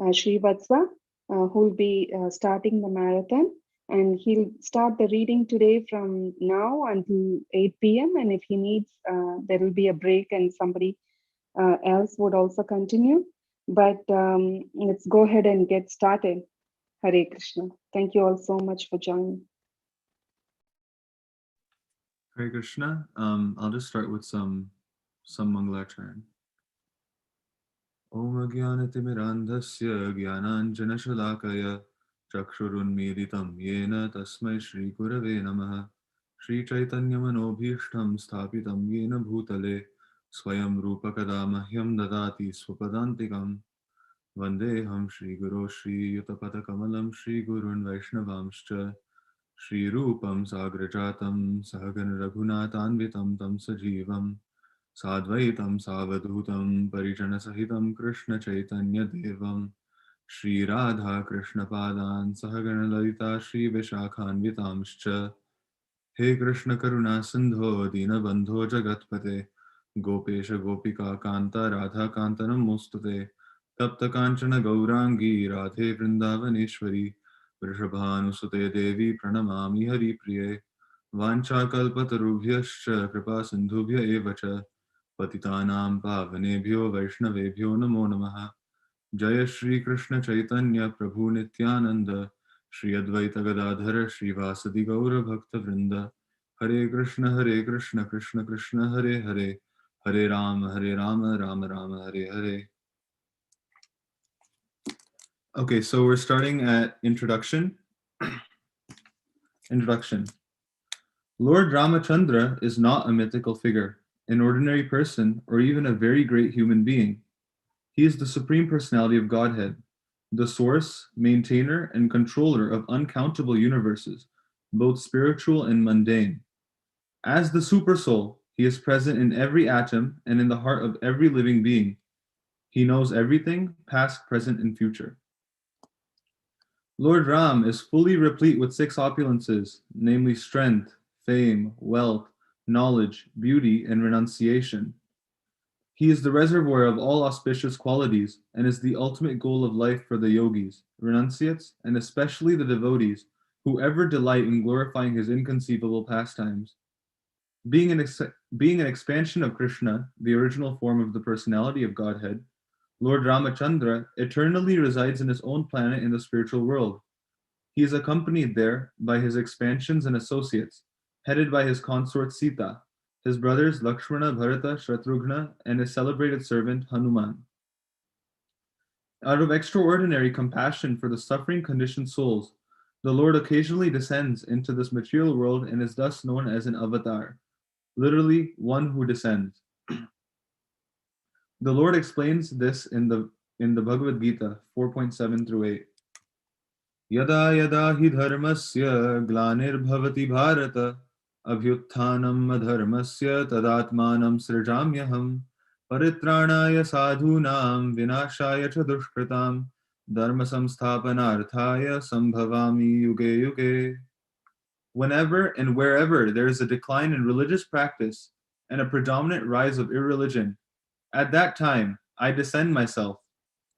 Srivatsa, who will be starting the marathon. And he'll start the reading today from now until 8 p.m. And if he needs, there will be a break and somebody else would also continue. But let's go ahead and get started. Hare Krishna. Thank you all so much for joining. Hare Krishna. I'll just start with some Mangalacharya. Om Agyanatimirandhasya Gyananjanashalakaya Chakshurunmiritam Yena Tasmai Shri Gurave Namaha Shri Chaitanya Manobhishtam Sthapitam Yena Bhutale Swayam Rupakada Mahyam Dadati Swapadantikam Vandeham Shri Guru Shri Yutapada Kamalam Shri Gurun Vaishnavamscha Shri Rupam Sagrajatam Sahagan Raghunathanvitam Tam Sajivam Sadvaitam Savadhutam Parijana Sahitam Krishna Chaitanya Devam Shri Radha Krishna Padan Sahagana Lalita Shri Vishakhanvitamscha He Krishna Karuna Sindho Dinabandho Jagatpate Gopesha Gopika Kanta Radha Kantanam Mustate Tapta Kanchana Gaurangi Radhe Vrindavaneshwari Vrishabhanusute Devi Pranamami Hari Priye Vancha Kalpatarubhyascha Kripa Sindhubhya Evacha Patitanam Pavanebhyo Vaishnavebhyo Namo Namaha Jaya Shri Krishna Chaitanya Prabhu Nityananda Shri Advaita Gadadhara Shri Vasadi Gaura Bhakta Vrinda Hare Krishna Krishna Krishna Hare Hare Hare Rama Rama Rama Hare Hare. Okay, so we're starting at introduction. Introduction. Lord Ramacandra is not a mythical figure, an ordinary person, or even a very great human being. He is the Supreme Personality of Godhead, the source, maintainer, and controller of uncountable universes, both spiritual and mundane. As the Supersoul, he is present in every atom and in the heart of every living being. He knows everything, past, present, and future. Lord Ram is fully replete with 6 opulences, namely strength, fame, wealth, knowledge, beauty, and renunciation. He is the reservoir of all auspicious qualities and is the ultimate goal of life for the yogis, renunciates, and especially the devotees who ever delight in glorifying his inconceivable pastimes. Being an expansion of Krishna, the original form of the personality of Godhead, Lord Ramacandra eternally resides in his own planet in the spiritual world. He is accompanied there by his expansions and associates, headed by his consort Sita, his brothers Lakshmana, Bharata, Shatrughna, and his celebrated servant Hanuman. Out of extraordinary compassion for the suffering conditioned souls, the Lord occasionally descends into this material world and is thus known as an avatar, literally one who descends. The Lord explains this in the Bhagavad Gita 4.7 through 8. Yada yada hi dharmasya glanirbhavati bharata abhyutthanam adharmasya tadatmanam srijamyaham paritranaya sadhunam vinashaya cha dushkritam dharma samsthapanarthaya sambhavami yuge yuge. Whenever and wherever there is a decline in religious practice and a predominant rise of irreligion, at that time I descend myself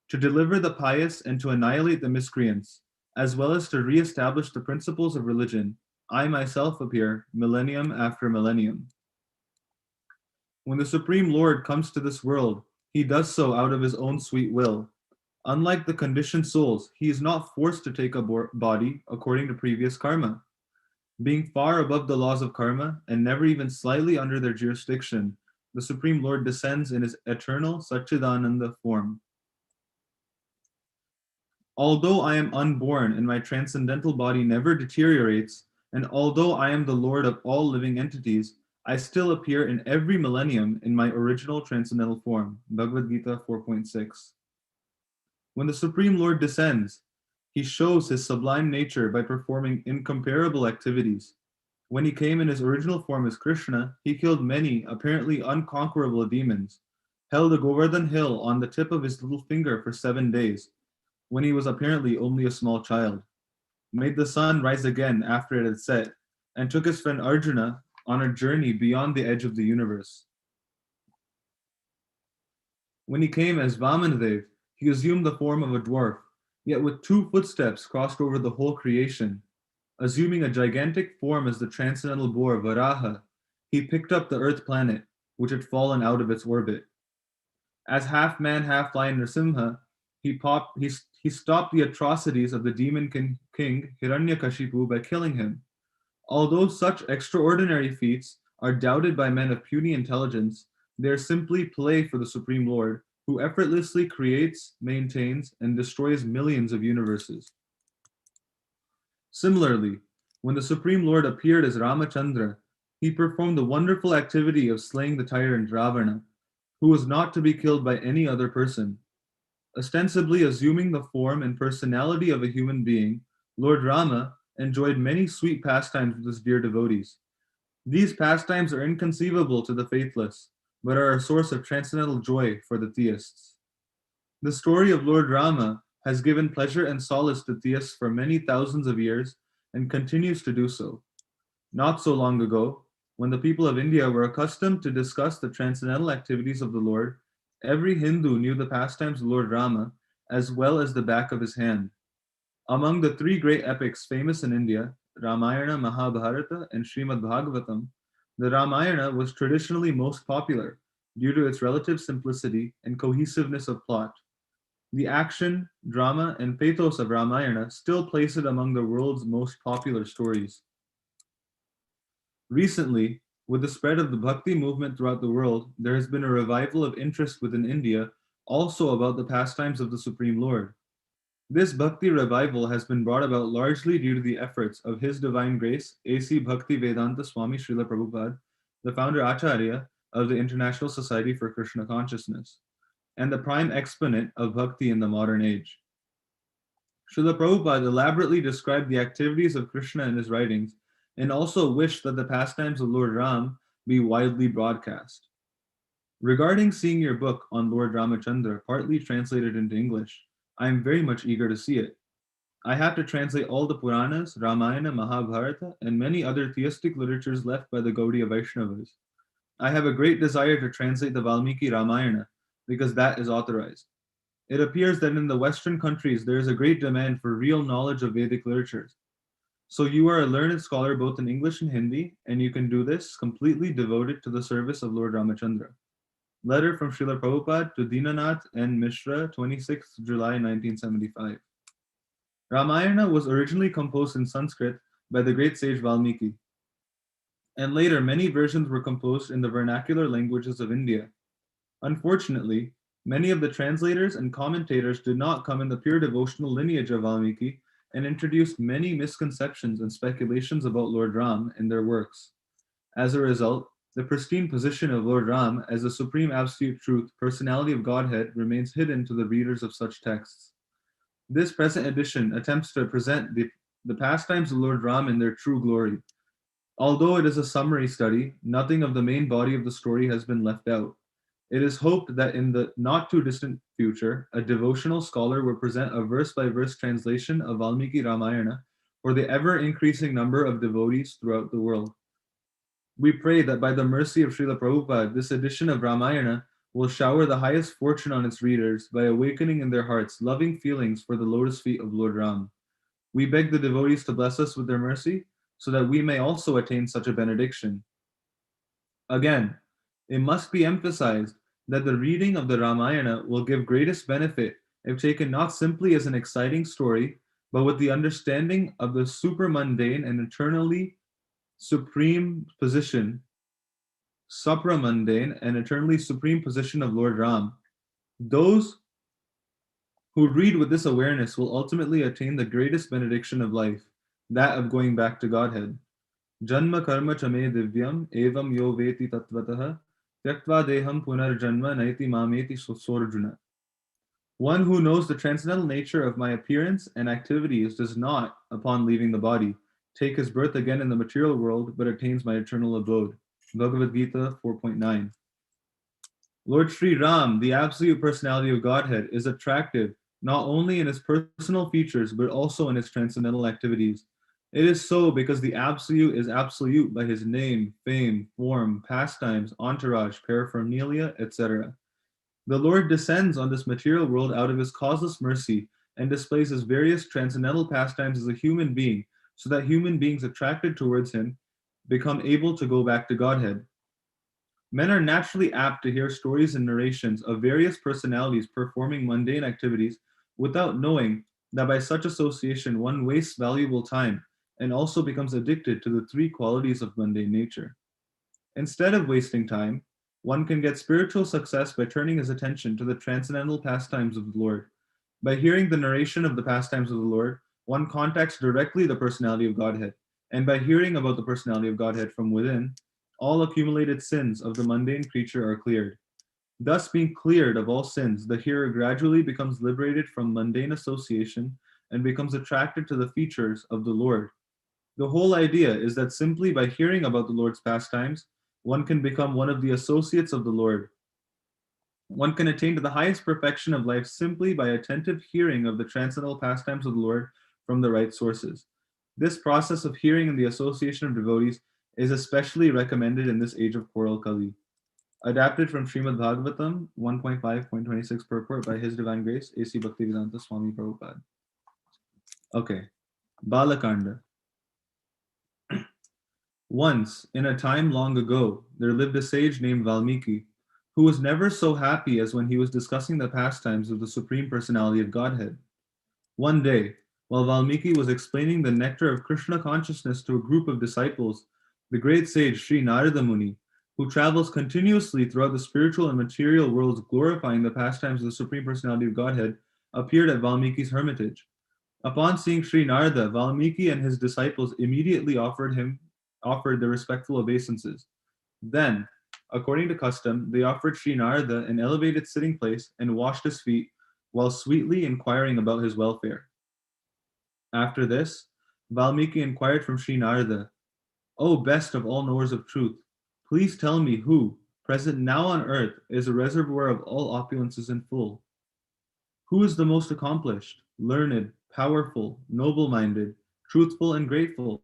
to deliver the pious and to annihilate the miscreants, as well as to re-establish the principles of religion. I myself appear millennium after millennium. When the Supreme Lord comes to this world, he does so out of his own sweet will. Unlike the conditioned souls, he is not forced to take a body according to previous karma. Being far above the laws of karma and never even slightly under their jurisdiction, the Supreme Lord descends in his eternal Satchidananda form. Although I am unborn and my transcendental body never deteriorates, and although I am the Lord of all living entities, I still appear in every millennium in my original transcendental form. Bhagavad Gita 4.6. When the Supreme Lord descends, he shows his sublime nature by performing incomparable activities. When he came in his original form as Krishna, he killed many apparently unconquerable demons, held a Govardhan hill on the tip of his little finger for 7 days, when he was apparently only a small child, made the sun rise again after it had set, and took his friend Arjuna on a journey beyond the edge of the universe. When he came as Vamandev, He assumed the form of a dwarf, yet with 2 footsteps crossed over the whole creation. Assuming a gigantic form as the transcendental boar Varaha, he picked up the Earth planet, which had fallen out of its orbit. As half man, half lion Nrsimha, he stopped the atrocities of the demon king Hiranyakashipu by killing him. Although such extraordinary feats are doubted by men of puny intelligence, they are simply play for the Supreme Lord, who effortlessly creates, maintains, and destroys millions of universes. Similarly, when the Supreme Lord appeared as Ramacandra, he performed the wonderful activity of slaying the tyrant Ravana, who was not to be killed by any other person. Ostensibly assuming the form and personality of a human being, Lord Rama enjoyed many sweet pastimes with his dear devotees. These pastimes are inconceivable to the faithless, but are a source of transcendental joy for the theists. The story of Lord Rama has given pleasure and solace to theists for many thousands of years and continues to do so. Not so long ago, when the people of India were accustomed to discuss the transcendental activities of the Lord, every Hindu knew the pastimes of Lord Rama as well as the back of his hand. Among the 3 great epics famous in India, Ramayana, Mahabharata, and Srimad Bhagavatam, the Ramayana was traditionally most popular due to its relative simplicity and cohesiveness of plot. The action, drama, and pathos of Ramayana still place it among the world's most popular stories. Recently, with the spread of the Bhakti movement throughout the world, there has been a revival of interest within India also about the pastimes of the Supreme Lord. This Bhakti revival has been brought about largely due to the efforts of His Divine Grace, A.C. Bhakti Vedanta Swami Srila Prabhupada, the founder Acharya of the International Society for Krishna Consciousness, and the prime exponent of Bhakti in the modern age. Srila Prabhupada elaborately described the activities of Krishna in his writings and also wished that the pastimes of Lord Ram be widely broadcast. Regarding seeing your book on Lord Ramacandra partly translated into English, I am very much eager to see it. I have to translate all the Puranas, Ramayana, Mahabharata, and many other theistic literatures left by the Gaudiya Vaishnavas. I have a great desire to translate the Valmiki Ramayana because that is authorized. It appears that in the Western countries there is a great demand for real knowledge of Vedic literatures. So you are a learned scholar both in English and Hindi, and you can do this completely devoted to the service of Lord Ramacandra. Letter from Srila Prabhupada to Dinanath N. Mishra, 26th July 1975. Ramayana was originally composed in Sanskrit by the great sage Valmiki, and later many versions were composed in the vernacular languages of India. Unfortunately, many of the translators and commentators did not come in the pure devotional lineage of Valmiki and introduced many misconceptions and speculations about Lord Ram in their works. As a result, the pristine position of Lord Ram as the supreme absolute truth, personality of Godhead, remains hidden to the readers of such texts. This present edition attempts to present the pastimes of Lord Ram in their true glory. Although it is a summary study, nothing of the main body of the story has been left out. It is hoped that in the not too distant future, a devotional scholar will present a verse by verse translation of Valmiki Ramayana for the ever increasing number of devotees throughout the world. We pray that by the mercy of Srila Prabhupada, this edition of Ramayana will shower the highest fortune on its readers by awakening in their hearts loving feelings for the lotus feet of Lord Ram. We beg the devotees to bless us with their mercy so that we may also attain such a benediction. Again, it must be emphasized that the reading of the Ramayana will give greatest benefit if taken not simply as an exciting story, but with the understanding of the supramundane and eternally supreme position, supramundane and eternally supreme position of Lord Ram. Those who read with this awareness will ultimately attain the greatest benediction of life, that of going back to Godhead. Janma karma chame divyam evam yo veti tatvatah tyaktva deham punar janma naiti mameti sorjuna. One who knows the transcendental nature of my appearance and activities does not, upon leaving the body, take his birth again in the material world, but attains my eternal abode. Bhagavad Gita 4.9. Lord Sri Ram, the absolute personality of Godhead, is attractive not only in his personal features, but also in his transcendental activities. It is so because the absolute is absolute by his name, fame, form, pastimes, entourage, paraphernalia, etc. The Lord descends on this material world out of his causeless mercy and displays his various transcendental pastimes as a human being, so that human beings attracted towards him become able to go back to Godhead. Men are naturally apt to hear stories and narrations of various personalities performing mundane activities without knowing that by such association one wastes valuable time and also becomes addicted to the three qualities of mundane nature. Instead of wasting time, one can get spiritual success by turning his attention to the transcendental pastimes of the Lord. By hearing the narration of the pastimes of the Lord, one contacts directly the personality of Godhead, and by hearing about the personality of Godhead from within, all accumulated sins of the mundane creature are cleared. Thus, being cleared of all sins, the hearer gradually becomes liberated from mundane association and becomes attracted to the features of the Lord. The whole idea is that simply by hearing about the Lord's pastimes, one can become one of the associates of the Lord. One can attain to the highest perfection of life simply by attentive hearing of the transcendental pastimes of the Lord from the right sources. This process of hearing and the association of devotees is especially recommended in this age of Koral Kali. Adapted from Srimad Bhagavatam 1.5.26 purport by His Divine Grace, A.C. Bhaktivedanta Swami Prabhupada. Okay, Balakanda. Once, in a time long ago, there lived a sage named Valmiki, who was never so happy as when he was discussing the pastimes of the Supreme Personality of Godhead. One day, while Valmiki was explaining the nectar of Krishna consciousness to a group of disciples, the great sage Sri Narada Muni, who travels continuously throughout the spiritual and material worlds glorifying the pastimes of the Supreme Personality of Godhead, appeared at Valmiki's hermitage. Upon seeing Sri Narada, Valmiki and his disciples immediately offered their respectful obeisances. Then, according to custom, they offered Sri Narada an elevated sitting place and washed his feet while sweetly inquiring about his welfare. After this, Valmiki inquired from Sri Narada, O best of all knowers of truth, please tell me who, present now on earth, is a reservoir of all opulences in full. Who is the most accomplished, learned, powerful, noble-minded, truthful, and grateful?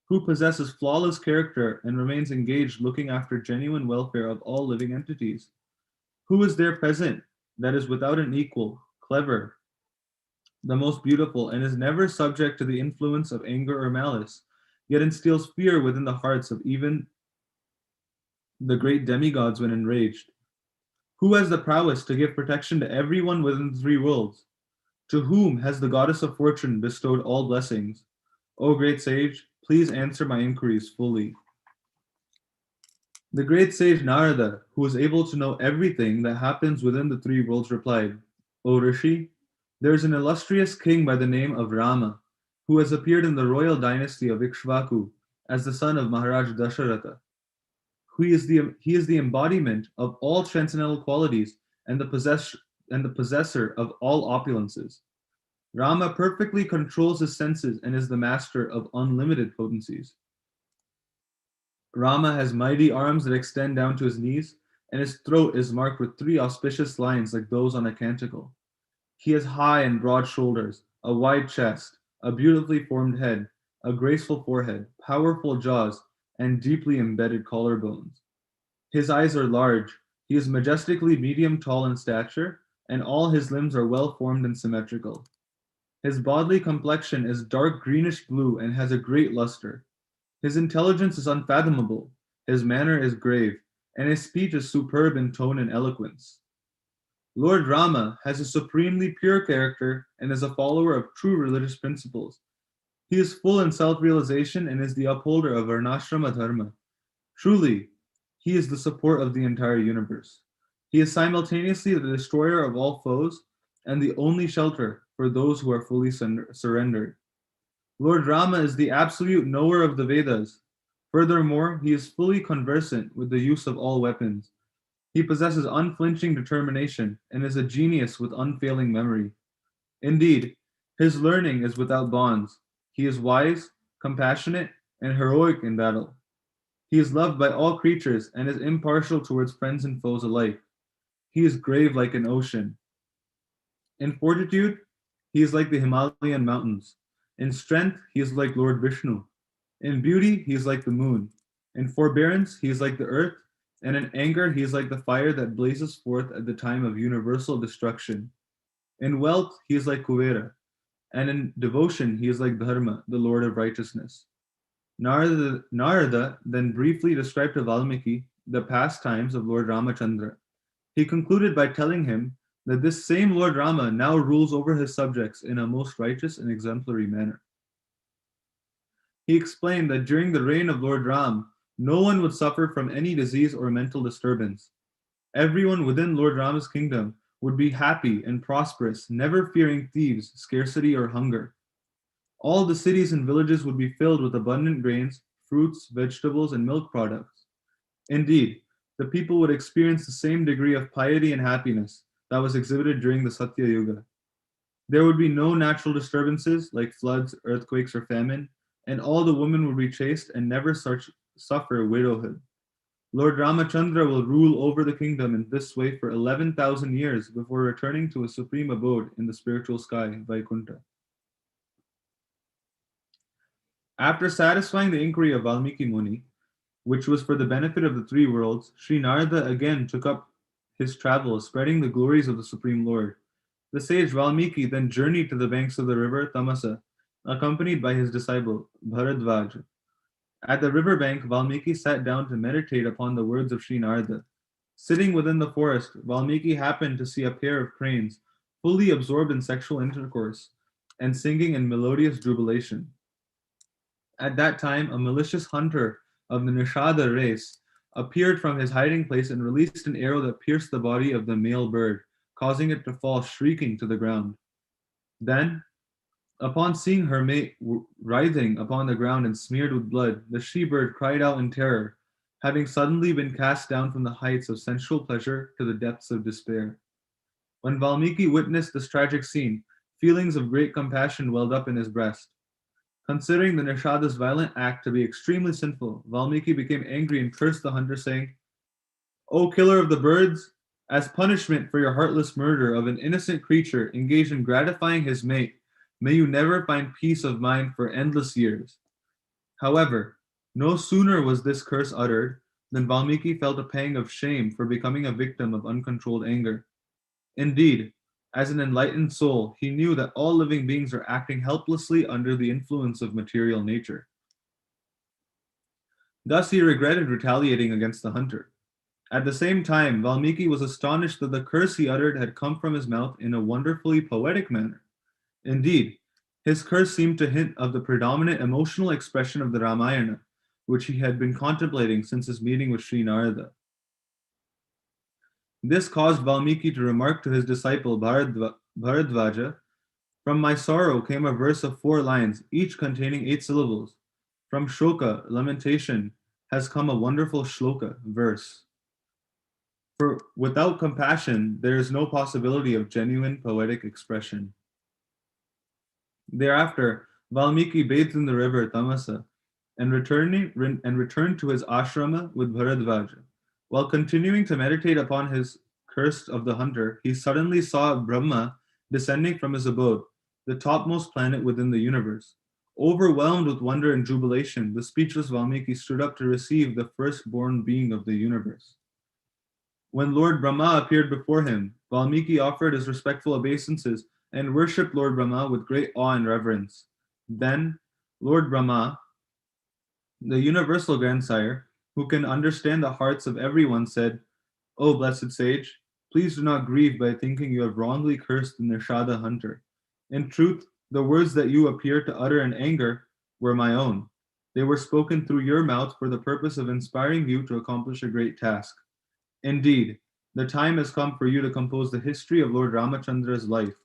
Who possesses flawless character and remains engaged looking after genuine welfare of all living entities? Who is there present that is without an equal, clever, the most beautiful, and is never subject to the influence of anger or malice, yet instills fear within the hearts of even the great demigods when enraged? Who has the prowess to give protection to everyone within the three worlds? To whom has the goddess of fortune bestowed all blessings? O great sage, please answer my inquiries fully. The great sage Narada, who was able to know everything that happens within the three worlds, replied, O Rishi, there is an illustrious king by the name of Rama, who has appeared in the royal dynasty of Ikshvaku as the son of Maharaj Dasharatha. He is the embodiment of all transcendental qualities and the possessor of all opulences. Rama perfectly controls his senses and is the master of unlimited potencies. Rama has mighty arms that extend down to his knees, and his throat is marked with three auspicious lines like those on a canticle. He has high and broad shoulders, a wide chest, a beautifully formed head, a graceful forehead, powerful jaws, and deeply embedded collarbones. His eyes are large, he is majestically medium tall in stature, and all his limbs are well formed and symmetrical. His bodily complexion is dark greenish blue and has a great luster. His intelligence is unfathomable, his manner is grave, and his speech is superb in tone and eloquence. Lord Rama has a supremely pure character and is a follower of true religious principles. He is full in self-realization and is the upholder of Varnashrama Dharma. Truly, he is the support of the entire universe. He is simultaneously the destroyer of all foes and the only shelter for those who are fully surrendered. Lord Rama is the absolute knower of the Vedas. Furthermore, he is fully conversant with the use of all weapons. He possesses unflinching determination and is a genius with unfailing memory. Indeed, his learning is without bonds. He is wise, compassionate, and heroic in battle. He is loved by all creatures and is impartial towards friends and foes alike. He is grave like an ocean. In fortitude, he is like the Himalayan mountains. In strength, he is like Lord Vishnu. In beauty, he is like the moon. In forbearance, he is like the earth. and in anger he is like the fire that blazes forth at the time of universal destruction. In wealth he is like Kuvera, and in devotion he is like Dharma, the Lord of righteousness. Narada then briefly described to Valmiki the pastimes of Lord Ramacandra. He concluded by telling him that this same Lord Rama now rules over his subjects in a most righteous and exemplary manner. He explained that during the reign of Lord Ram, no one would suffer from any disease or mental disturbance. Everyone within Lord Rama's kingdom would be happy and prosperous, never fearing thieves, scarcity, or hunger. All the cities and villages would be filled with abundant grains, fruits, vegetables, and milk products. Indeed, the people would experience the same degree of piety and happiness that was exhibited during the Satya Yuga. There would be no natural disturbances like floods, earthquakes, or famine, and all the women would be chaste and never suffer widowhood. Lord Ramachandra will rule over the kingdom in this way for 11,000 years before returning to his supreme abode in the spiritual sky, Vaikuntha. After satisfying the inquiry of Valmiki Muni, which was for the benefit of the three worlds, Sri Narada again took up his travels, spreading the glories of the Supreme Lord. The sage Valmiki then journeyed to the banks of the river Tamasa, accompanied by his disciple Bharadvaj. At the river bank, Valmiki sat down to meditate upon the words of Sri Narada. Sitting within the forest, Valmiki happened to see a pair of cranes, fully absorbed in sexual intercourse and singing in melodious jubilation. At that time, a malicious hunter of the Nishada race appeared from his hiding place and released an arrow that pierced the body of the male bird, causing it to fall shrieking to the ground. Then, upon seeing her mate writhing upon the ground and smeared with blood, the she-bird cried out in terror, having suddenly been cast down from the heights of sensual pleasure to the depths of despair. When Valmiki witnessed this tragic scene, feelings of great compassion welled up in his breast. Considering the Nishada's violent act to be extremely sinful, Valmiki became angry and cursed the hunter, saying, "O killer of the birds, as punishment for your heartless murder of an innocent creature engaged in gratifying his mate, may you never find peace of mind for endless years." However, no sooner was this curse uttered than Valmiki felt a pang of shame for becoming a victim of uncontrolled anger. Indeed, as an enlightened soul, he knew that all living beings are acting helplessly under the influence of material nature. Thus he regretted retaliating against the hunter. At the same time, Valmiki was astonished that the curse he uttered had come from his mouth in a wonderfully poetic manner. Indeed, his curse seemed to hint of the predominant emotional expression of the Ramayana, which he had been contemplating since his meeting with Sri Narada. This caused Valmiki to remark to his disciple Bharadvaja, "From my sorrow came a verse of 4 lines, each containing 8 syllables. From shoka, lamentation, has come a wonderful shloka, verse. For without compassion, there is no possibility of genuine poetic expression." Thereafter, Valmiki bathed in the river Tamasa and returned to his ashrama with Bharadvaja. While continuing to meditate upon his curse of the hunter, he suddenly saw Brahma descending from his abode, the topmost planet within the universe. Overwhelmed with wonder and jubilation, the speechless Valmiki stood up to receive the firstborn being of the universe. When Lord Brahma appeared before him, Valmiki offered his respectful obeisances and worshipped Lord Brahma with great awe and reverence. Then, Lord Brahma, the universal grandsire, who can understand the hearts of everyone, said, "O blessed sage, please do not grieve by thinking you have wrongly cursed the Nishada hunter. In truth, the words that you appear to utter in anger were my own. They were spoken through your mouth for the purpose of inspiring you to accomplish a great task. Indeed, the time has come for you to compose the history of Lord Ramachandra's life,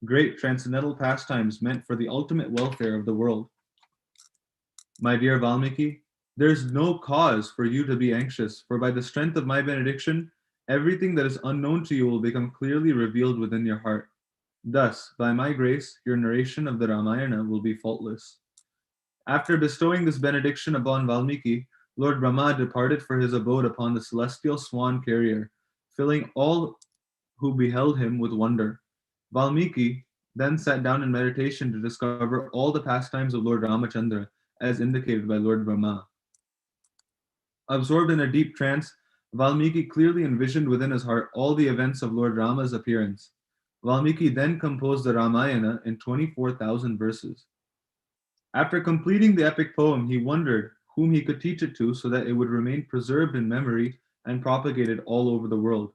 great transcendental pastimes meant for the ultimate welfare of the world. My dear Valmiki, there is no cause for you to be anxious, for by the strength of my benediction, everything that is unknown to you will become clearly revealed within your heart. Thus, by my grace, your narration of the Ramayana will be faultless." After bestowing this benediction upon Valmiki, Lord Brahma departed for his abode upon the celestial swan carrier, filling all who beheld him with wonder. Valmiki then sat down in meditation to discover all the pastimes of Lord Ramachandra, as indicated by Lord Brahma. Absorbed in a deep trance, Valmiki clearly envisioned within his heart all the events of Lord Rama's appearance. Valmiki then composed the Ramayana in 24,000 verses. After completing the epic poem, he wondered whom he could teach it to so that it would remain preserved in memory and propagated all over the world.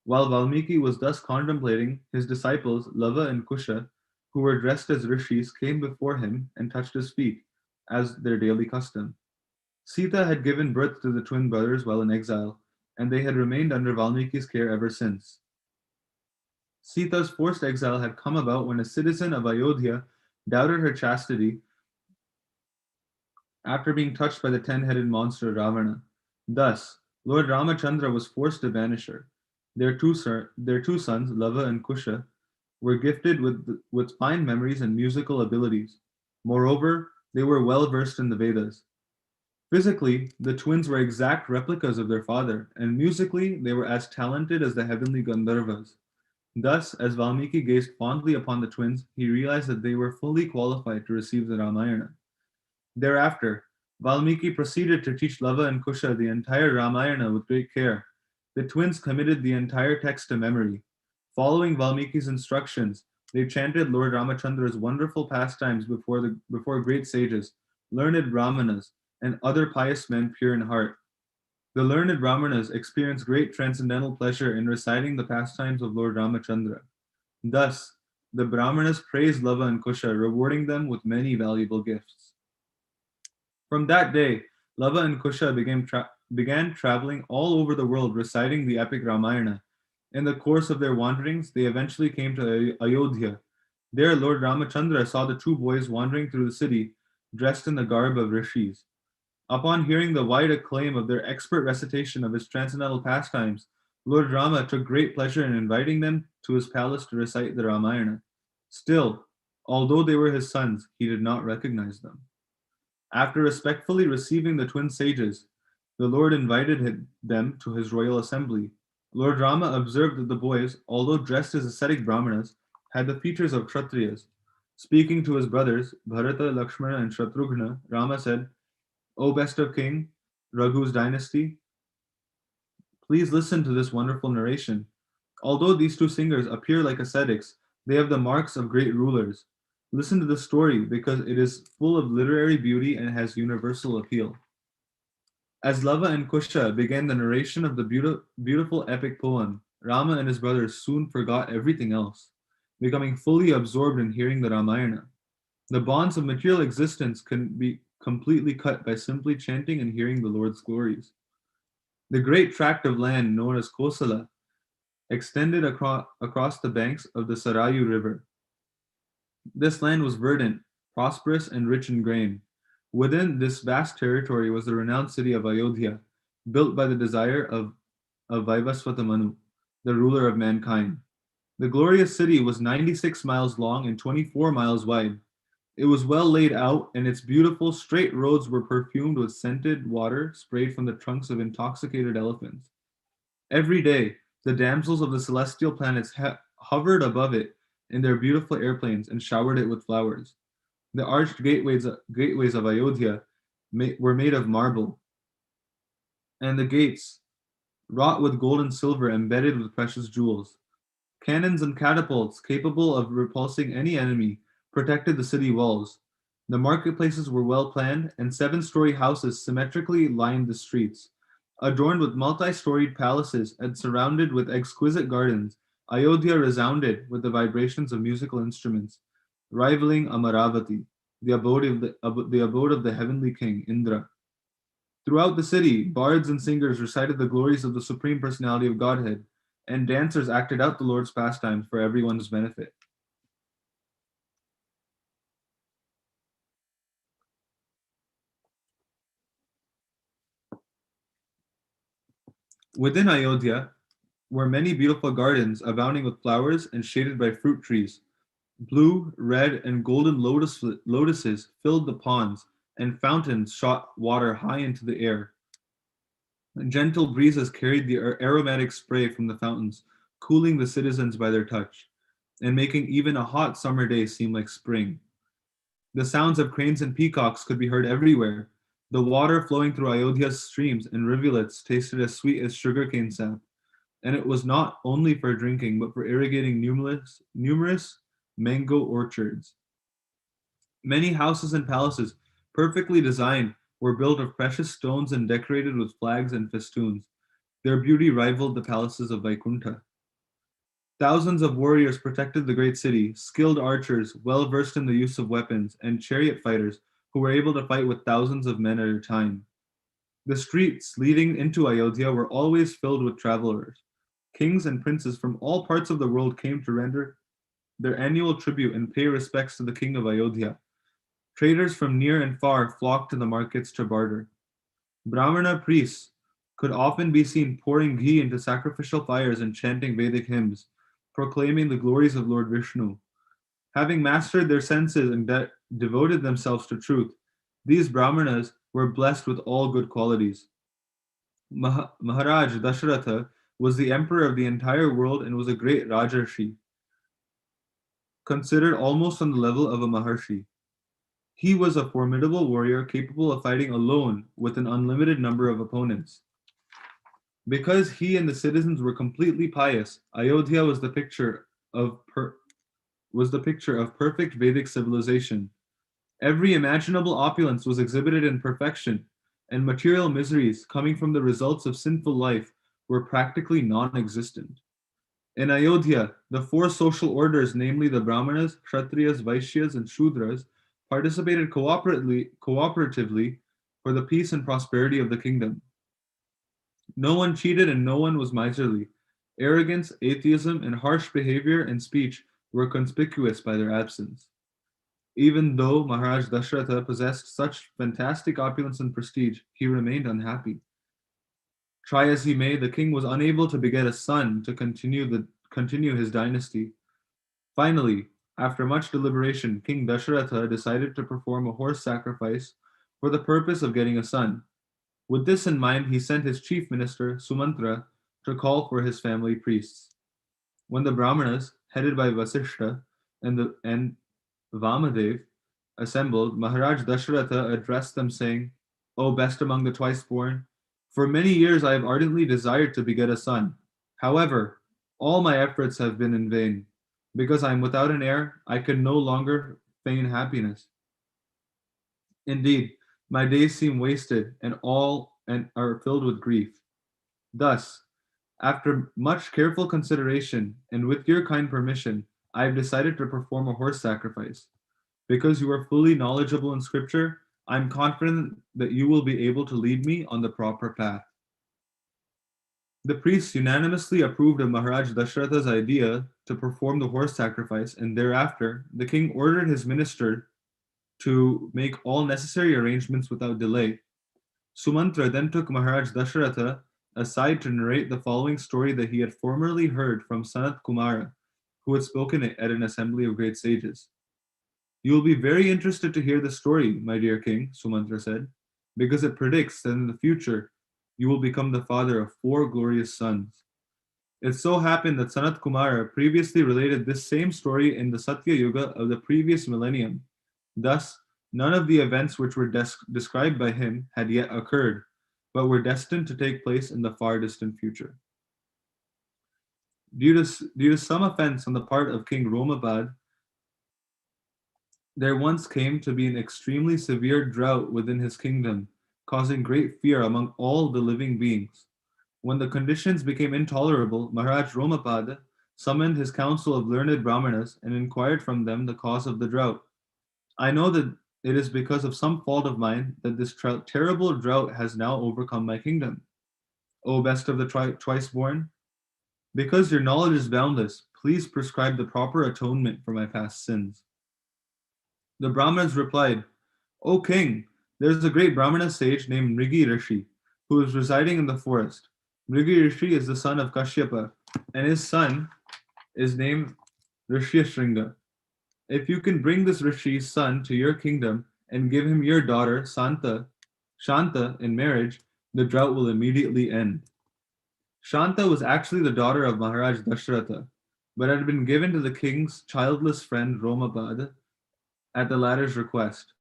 While Valmiki was thus contemplating, his disciples, Lava and Kusha, who were dressed as rishis, came before him and touched his feet, as their daily custom. Sita had given birth to the twin brothers while in exile, and they had remained under Valmiki's care ever since. Sita's forced exile had come about when a citizen of Ayodhya doubted her chastity after being touched by the 10-headed monster Ravana. Thus, Lord Ramacandra was forced to banish her. Their two sons, Lava and Kusha, were gifted with fine memories and musical abilities. Moreover, they were well versed in the Vedas. Physically, the twins were exact replicas of their father, and musically, they were as talented as the heavenly Gandharvas. Thus, as Valmiki gazed fondly upon the twins, he realized that they were fully qualified to receive the Ramayana. Thereafter, Valmiki proceeded to teach Lava and Kusha the entire Ramayana with great care. The twins committed the entire text to memory. Following Valmiki's instructions, they chanted Lord Ramachandra's wonderful pastimes before great sages, learned brahmanas, and other pious men pure in heart. The learned brahmanas experienced great transcendental pleasure in reciting the pastimes of Lord Ramachandra. Thus, the brahmanas praised Lava and Kusha, rewarding them with many valuable gifts. From that day, Lava and Kusha began traveling all over the world reciting the epic Ramayana. In the course of their wanderings, they eventually came to Ayodhya. There, Lord Ramachandra saw the two boys wandering through the city, dressed in the garb of rishis. Upon hearing the wide acclaim of their expert recitation of his transcendental pastimes, Lord Rama took great pleasure in inviting them to his palace to recite the Ramayana. Still, although they were his sons, he did not recognize them. After respectfully receiving the twin sages, the Lord invited them to his royal assembly. Lord Rama observed that the boys, although dressed as ascetic brahmanas, had the features of Kshatriyas. Speaking to his brothers, Bharata, Lakshmana, and Shatrughna, Rama said, O best of king, Raghu's dynasty, please listen to this wonderful narration. Although these two singers appear like ascetics, they have the marks of great rulers. Listen to the story because it is full of literary beauty and has universal appeal. As Lava and Kusha began the narration of the beautiful epic poem, Rama and his brothers soon forgot everything else, becoming fully absorbed in hearing the Ramayana. The bonds of material existence can be completely cut by simply chanting and hearing the Lord's glories. The great tract of land known as Kosala extended across the banks of the Sarayu River. This land was verdant, prosperous, and rich in grain. Within this vast territory was the renowned city of Ayodhya, built by the desire of Vaivasvata Manu, the ruler of mankind. The glorious city was 96 miles long and 24 miles wide. It was well laid out, and its beautiful, straight roads were perfumed with scented water sprayed from the trunks of intoxicated elephants. Every day, the damsels of the celestial planets hovered above it in their beautiful airplanes and showered it with flowers. The arched gateways of Ayodhya were made of marble, and the gates, wrought with gold and silver embedded with precious jewels. Cannons and catapults, capable of repulsing any enemy, protected the city walls. The marketplaces were well planned, and seven-story houses symmetrically lined the streets. Adorned with multi-storied palaces and surrounded with exquisite gardens, Ayodhya resounded with the vibrations of musical instruments, rivaling Amaravati, the abode of the heavenly king, Indra. Throughout the city, bards and singers recited the glories of the Supreme Personality of Godhead, and dancers acted out the Lord's pastimes for everyone's benefit. Within Ayodhya were many beautiful gardens abounding with flowers and shaded by fruit trees. Blue, red, and golden lotuses filled the ponds, and fountains shot water high into the air. Gentle breezes carried the aromatic spray from the fountains, cooling the citizens by their touch, and making even a hot summer day seem like spring. The sounds of cranes and peacocks could be heard everywhere. The water flowing through Ayodhya's streams and rivulets tasted as sweet as sugarcane sap, and it was not only for drinking, but for irrigating numerous mango orchards. Many houses and palaces, perfectly designed, were built of precious stones and decorated with flags and festoons. Their beauty rivaled the palaces of Vaikuntha. Thousands of warriors protected the great city, skilled archers, well versed in the use of weapons, and chariot fighters who were able to fight with thousands of men at a time. The streets leading into Ayodhya were always filled with travelers. Kings and princes from all parts of the world came to render their annual tribute and pay respects to the king of Ayodhya. Traders from near and far flocked to the markets to barter. Brahmana priests could often be seen pouring ghee into sacrificial fires and chanting Vedic hymns, proclaiming the glories of Lord Vishnu. Having mastered their senses and devoted themselves to truth, these Brahmanas were blessed with all good qualities. Maharaj Dashratha was the emperor of the entire world and was a great Rajarshi, considered almost on the level of a Maharshi. He was a formidable warrior capable of fighting alone with an unlimited number of opponents. Because he and the citizens were completely pious, Ayodhya was the picture of perfect Vedic civilization. Every imaginable opulence was exhibited in perfection, and material miseries coming from the results of sinful life were practically non-existent. In Ayodhya, the four social orders, namely the Brahmanas, Kshatriyas, Vaishyas, and Shudras, participated cooperatively for the peace and prosperity of the kingdom. No one cheated and no one was miserly. Arrogance, atheism, and harsh behavior and speech were conspicuous by their absence. Even though Maharaj Dashratha possessed such fantastic opulence and prestige, he remained unhappy. Try as he may, the king was unable to beget a son to continue his dynasty. Finally, after much deliberation, King Dashratha decided to perform a horse sacrifice for the purpose of getting a son. With this in mind, he sent his chief minister, Sumantra, to call for his family priests. When the Brahmanas, headed by Vasishta and Vamadev, assembled, Maharaj Dashratha addressed them, saying, O best among the twice born, for many years I have ardently desired to beget a son. However, all my efforts have been in vain. Because I am without an heir, I can no longer feign happiness. Indeed, my days seem wasted and are filled with grief. Thus, after much careful consideration and with your kind permission, I have decided to perform a horse sacrifice. Because you are fully knowledgeable in scripture, I am confident that you will be able to lead me on the proper path. The priests unanimously approved of Maharaj Dashratha's idea to perform the horse sacrifice, and thereafter the king ordered his minister to make all necessary arrangements without delay. Sumantra then took Maharaj Dashratha aside to narrate the following story that he had formerly heard from Sanat Kumara, who had spoken at an assembly of great sages. You will be very interested to hear the story, my dear king, Sumantra said, because it predicts that in the future you will become the father of four glorious sons. It so happened that Sanat Kumara previously related this same story in the Satya Yuga of the previous millennium. Thus, none of the events which were described by him had yet occurred, but were destined to take place in the far distant future. Due to some offense on the part of King Romabad, there once came to be an extremely severe drought within his kingdom, causing great fear among all the living beings. When the conditions became intolerable, Maharaj Romapada summoned his council of learned Brahmanas and inquired from them the cause of the drought. I know that it is because of some fault of mine that this terrible drought has now overcome my kingdom. O best of the twice born, because your knowledge is boundless, please prescribe the proper atonement for my past sins. The Brahmanas replied, O king, there is a great Brahmana sage named Mrigi Rishi, who is residing in the forest. Mrigi Rishi is the son of Kashyapa, and his son is named Rishyashringa. If you can bring this Rishi's son to your kingdom and give him your daughter, Shanta, in marriage, the drought will immediately end. Shanta was actually the daughter of Maharaj Dashratha, but had been given to the king's childless friend Romabad at the latter's request.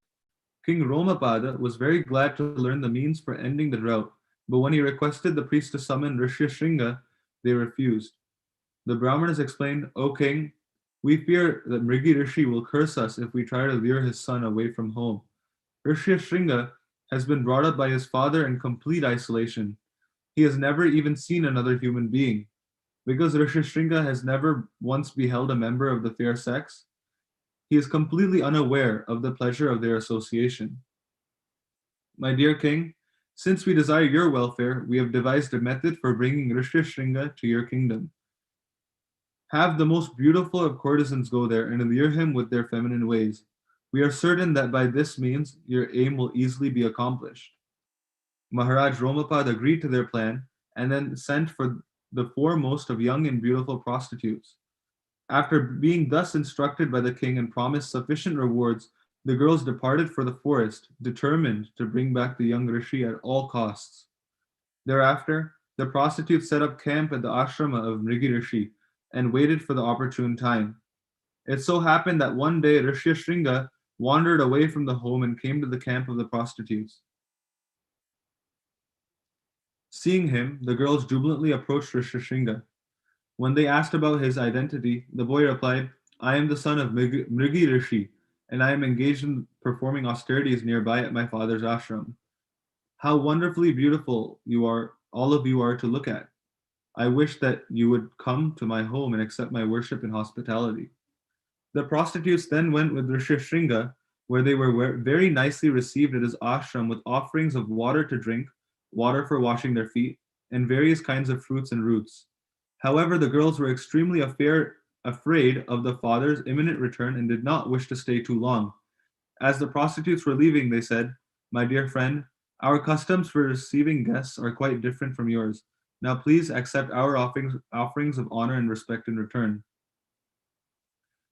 King Romapada was very glad to learn the means for ending the drought, but when he requested the priest to summon Rishyashringa, they refused. The Brahmanas explained, O king, we fear that Mrigi Rishi will curse us if we try to lure his son away from home. Rishyashringa has been brought up by his father in complete isolation. He has never even seen another human being. Because Rishyashringa has never once beheld a member of the fair sex, he is completely unaware of the pleasure of their association. My dear king, since we desire your welfare, we have devised a method for bringing Rishyashringa to your kingdom. Have the most beautiful of courtesans go there and allure him with their feminine ways. We are certain that by this means your aim will easily be accomplished. Maharaj Romapad agreed to their plan and then sent for the foremost of young and beautiful prostitutes. After being thus instructed by the king and promised sufficient rewards, the girls departed for the forest, determined to bring back the young rishi at all costs. Thereafter, the prostitutes set up camp at the ashrama of Mrigi Rishi and waited for the opportune time. It so happened that one day Rishyashringa wandered away from the home and came to the camp of the prostitutes. Seeing him, the girls jubilantly approached Rishyashringa. When they asked about his identity, the boy replied, I am the son of Mrigi Rishi, and I am engaged in performing austerities nearby at my father's ashram. How wonderfully beautiful you are, all of you are to look at. I wish that you would come to my home and accept my worship and hospitality. The prostitutes then went with Rishyashringa, where they were very nicely received at his ashram with offerings of water to drink, water for washing their feet, and various kinds of fruits and roots. However, the girls were extremely afraid of the father's imminent return and did not wish to stay too long. As the prostitutes were leaving, they said, My dear friend, our customs for receiving guests are quite different from yours. Now please accept our offerings of honor and respect in return.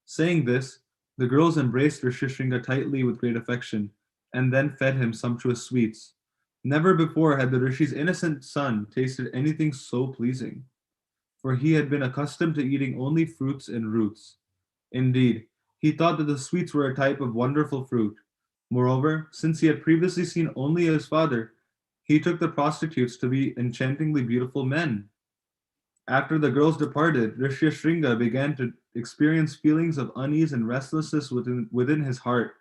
Saying this, the girls embraced Rishyashringa tightly with great affection, and then fed him sumptuous sweets. Never before had the Rishi's innocent son tasted anything so pleasing, for he had been accustomed to eating only fruits and roots. Indeed, he thought that the sweets were a type of wonderful fruit. Moreover, since he had previously seen only his father, he took the prostitutes to be enchantingly beautiful men. After the girls departed, Rishyashringa began to experience feelings of unease and restlessness within his heart.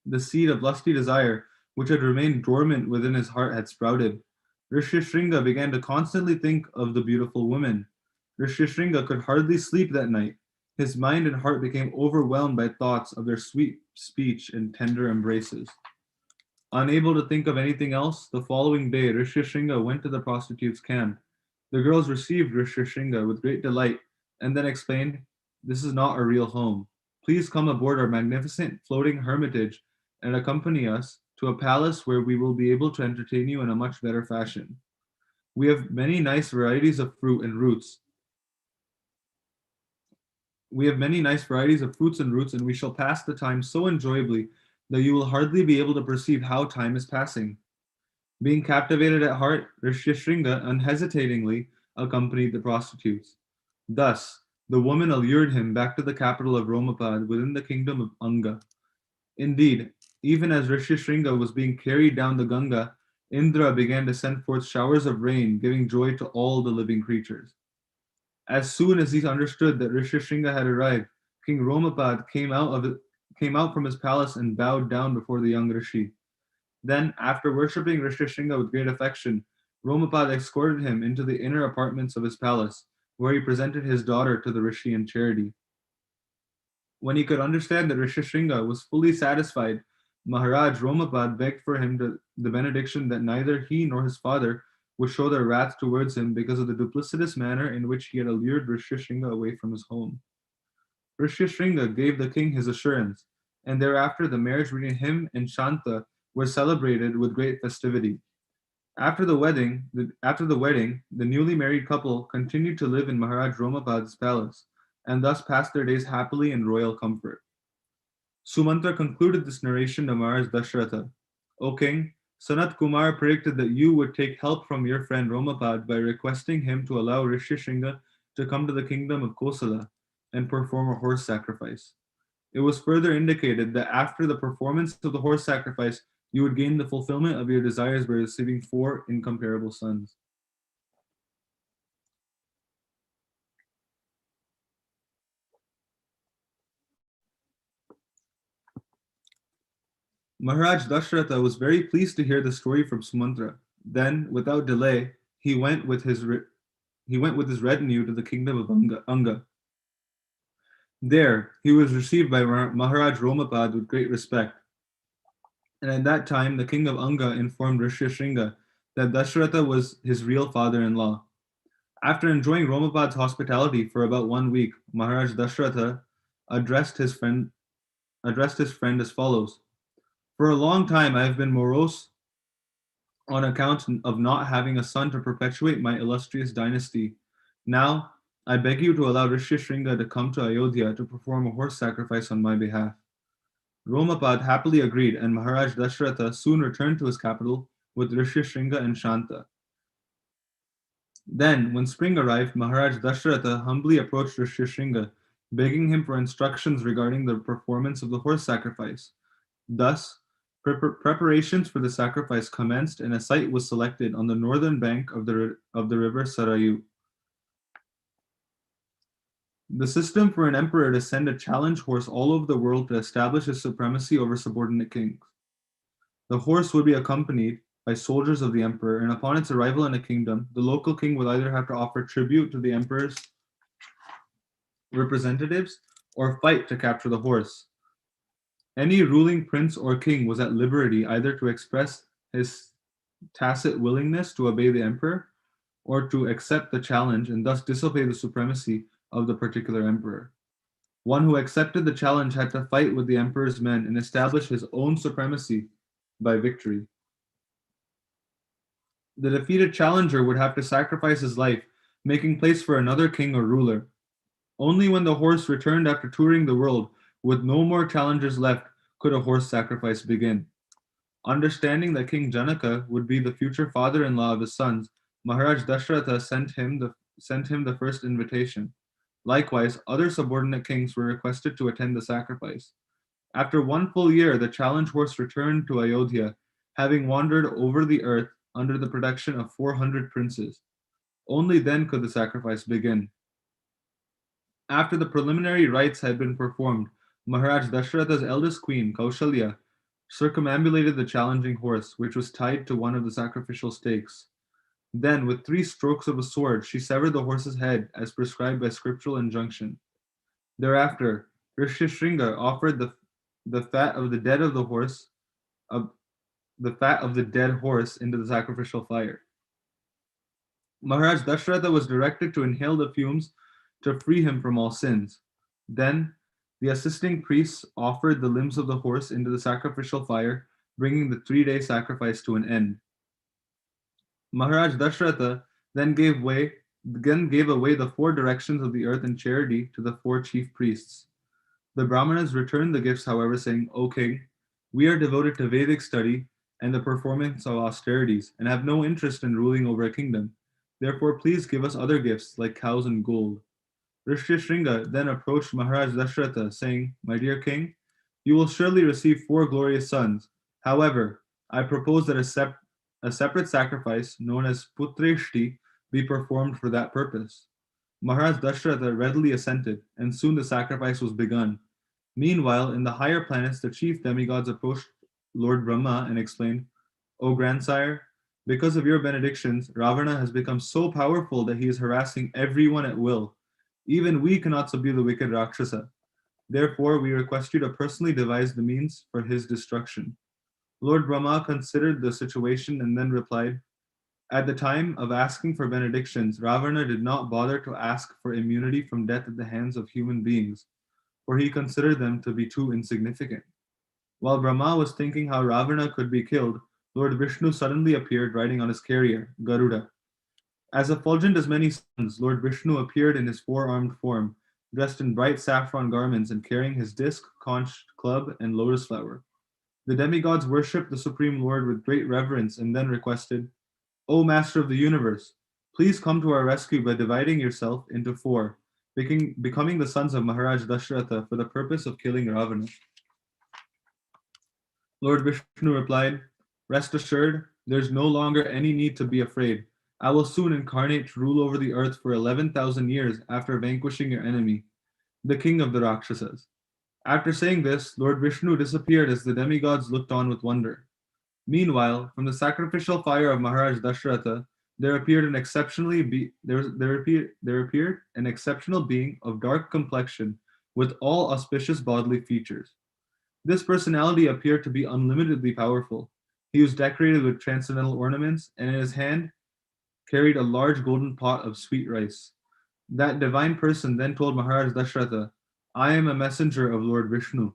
The seed of lusty desire, which had remained dormant within his heart, had sprouted. Rishyashringa began to constantly think of the beautiful woman. Rishyashringa could hardly sleep that night. His mind and heart became overwhelmed by thoughts of their sweet speech and tender embraces. Unable to think of anything else, the following day Rishyashringa went to the prostitutes' camp. The girls received Rishyashringa with great delight and then explained, This is not a real home. Please come aboard our magnificent floating hermitage and accompany us to a palace where we will be able to entertain you in a much better fashion. We have many nice varieties of fruit and roots. We have many nice varieties of fruits and roots, and we shall pass the time so enjoyably that you will hardly be able to perceive how time is passing. Being captivated at heart, Rishyashringa unhesitatingly accompanied the prostitutes. Thus, the woman allured him back to the capital of Romapad within the kingdom of Anga. Indeed, even as Rishyashringa was being carried down the Ganga, Indra began to send forth showers of rain, giving joy to all the living creatures. As soon as he understood that Rishyashringa had arrived, King Romapad came out from his palace and bowed down before the young Rishi. Then, after worshipping Rishyashringa with great affection, Romapad escorted him into the inner apartments of his palace, where he presented his daughter to the Rishi in charity. When he could understand that Rishyashringa was fully satisfied, Maharaj Romapad begged for him the benediction that neither he nor his father would show their wrath towards him because of the duplicitous manner in which he had allured Rishyashringa away from his home. Rishyashringa gave the king his assurance, and thereafter the marriage between him and Shanta was celebrated with great festivity. After the wedding, the newly married couple continued to live in Maharaj Romapad's palace, and thus passed their days happily in royal comfort. Sumantra concluded this narration to Maharaj Dashratha. O king, Sanat Kumar predicted that you would take help from your friend Romapad by requesting him to allow Rishyashringa to come to the kingdom of Kosala and perform a horse sacrifice. It was further indicated that after the performance of the horse sacrifice, you would gain the fulfillment of your desires by receiving 4 incomparable sons. Maharaj Dashratha was very pleased to hear the story from Sumantra. Then, without delay, he went with his retinue to the kingdom of Anga. There, he was received by Maharaj Romapad with great respect. And at that time, the king of Anga informed Rishyasringa that Dashratha was his real father-in-law. After enjoying Romapad's hospitality for about 1 week, Maharaj Dashratha addressed his friend as follows: "For a long time I have been morose on account of not having a son to perpetuate my illustrious dynasty. Now, I beg you to allow Rishyasringa to come to Ayodhya to perform a horse sacrifice on my behalf." Romapad happily agreed, and Maharaj Dashratha soon returned to his capital with Rishyasringa and Shanta. Then, when spring arrived, Maharaj Dashratha humbly approached Rishyasringa, begging him for instructions regarding the performance of the horse sacrifice. Thus, preparations for the sacrifice commenced, and a site was selected on the northern bank of the river Sarayu. The system for an emperor to send a challenge horse all over the world to establish his supremacy over subordinate kings. The horse would be accompanied by soldiers of the emperor, and upon its arrival in a kingdom, the local king would either have to offer tribute to the emperor's representatives or fight to capture the horse. Any ruling prince or king was at liberty either to express his tacit willingness to obey the emperor or to accept the challenge and thus disobey the supremacy of the particular emperor. One who accepted the challenge had to fight with the emperor's men and establish his own supremacy by victory. The defeated challenger would have to sacrifice his life, making place for another king or ruler. Only when the horse returned after touring the world, with no more challengers left, could a horse sacrifice begin. Understanding that King Janaka would be the future father-in-law of his sons, Maharaj Dashratha sent him the first invitation. Likewise, other subordinate kings were requested to attend the sacrifice. After 1 full year, the challenge horse returned to Ayodhya, having wandered over the earth under the protection of 400 princes. Only then could the sacrifice begin. After the preliminary rites had been performed, Maharaj Dashratha's eldest queen, Kaushalya, circumambulated the challenging horse, which was tied to one of the sacrificial stakes. Then, with 3 strokes of a sword, she severed the horse's head as prescribed by scriptural injunction. Thereafter, Rishyasringa offered the fat of the dead horse into the sacrificial fire. Maharaj Dashratha was directed to inhale the fumes to free him from all sins. Then, the assisting priests offered the limbs of the horse into the sacrificial fire, bringing the 3-day sacrifice to an end. Maharaj Dashratha then gave away the 4 directions of the earth in charity to the 4 chief priests. The Brahmanas returned the gifts, however, saying, "O king, we are devoted to Vedic study and the performance of austerities, and have no interest in ruling over a kingdom. Therefore, please give us other gifts, like cows and gold." Rishyasringa then approached Maharaj Dashratha, saying, "My dear king, you will surely receive 4 glorious sons. However, I propose that a separate sacrifice, known as Putreshti, be performed for that purpose." Maharaj Dashratha readily assented, and soon the sacrifice was begun. Meanwhile, in the higher planets, the chief demigods approached Lord Brahma and explained, "O grandsire, because of your benedictions, Ravana has become so powerful that he is harassing everyone at will. Even we cannot subdue the wicked Rakshasa. Therefore, we request you to personally devise the means for his destruction." Lord Brahma considered the situation and then replied, "At the time of asking for benedictions, Ravana did not bother to ask for immunity from death at the hands of human beings, for he considered them to be too insignificant." While Brahma was thinking how Ravana could be killed, Lord Vishnu suddenly appeared riding on his carrier, Garuda. As effulgent as many suns, Lord Vishnu appeared in his 4-armed form, dressed in bright saffron garments and carrying his disc, conch, club, and lotus flower. The demigods worshipped the Supreme Lord with great reverence and then requested, "O Master of the universe, please come to our rescue by dividing yourself into 4. becoming the sons of Maharaj Dashratha for the purpose of killing Ravana. Lord Vishnu replied, "Rest assured, there's no longer any need to be afraid. I will soon incarnate to rule over the earth for 11,000 years after vanquishing your enemy, the king of the Rakshasas." After saying this, Lord Vishnu disappeared as the demigods looked on with wonder. Meanwhile, from the sacrificial fire of Maharaj Dashratha, there appeared an exceptional being of dark complexion with all auspicious bodily features. This personality appeared to be unlimitedly powerful. He was decorated with transcendental ornaments, and in his hand carried a large golden pot of sweet rice. That divine person then told Maharaj Dashratha, "I am a messenger of Lord Vishnu."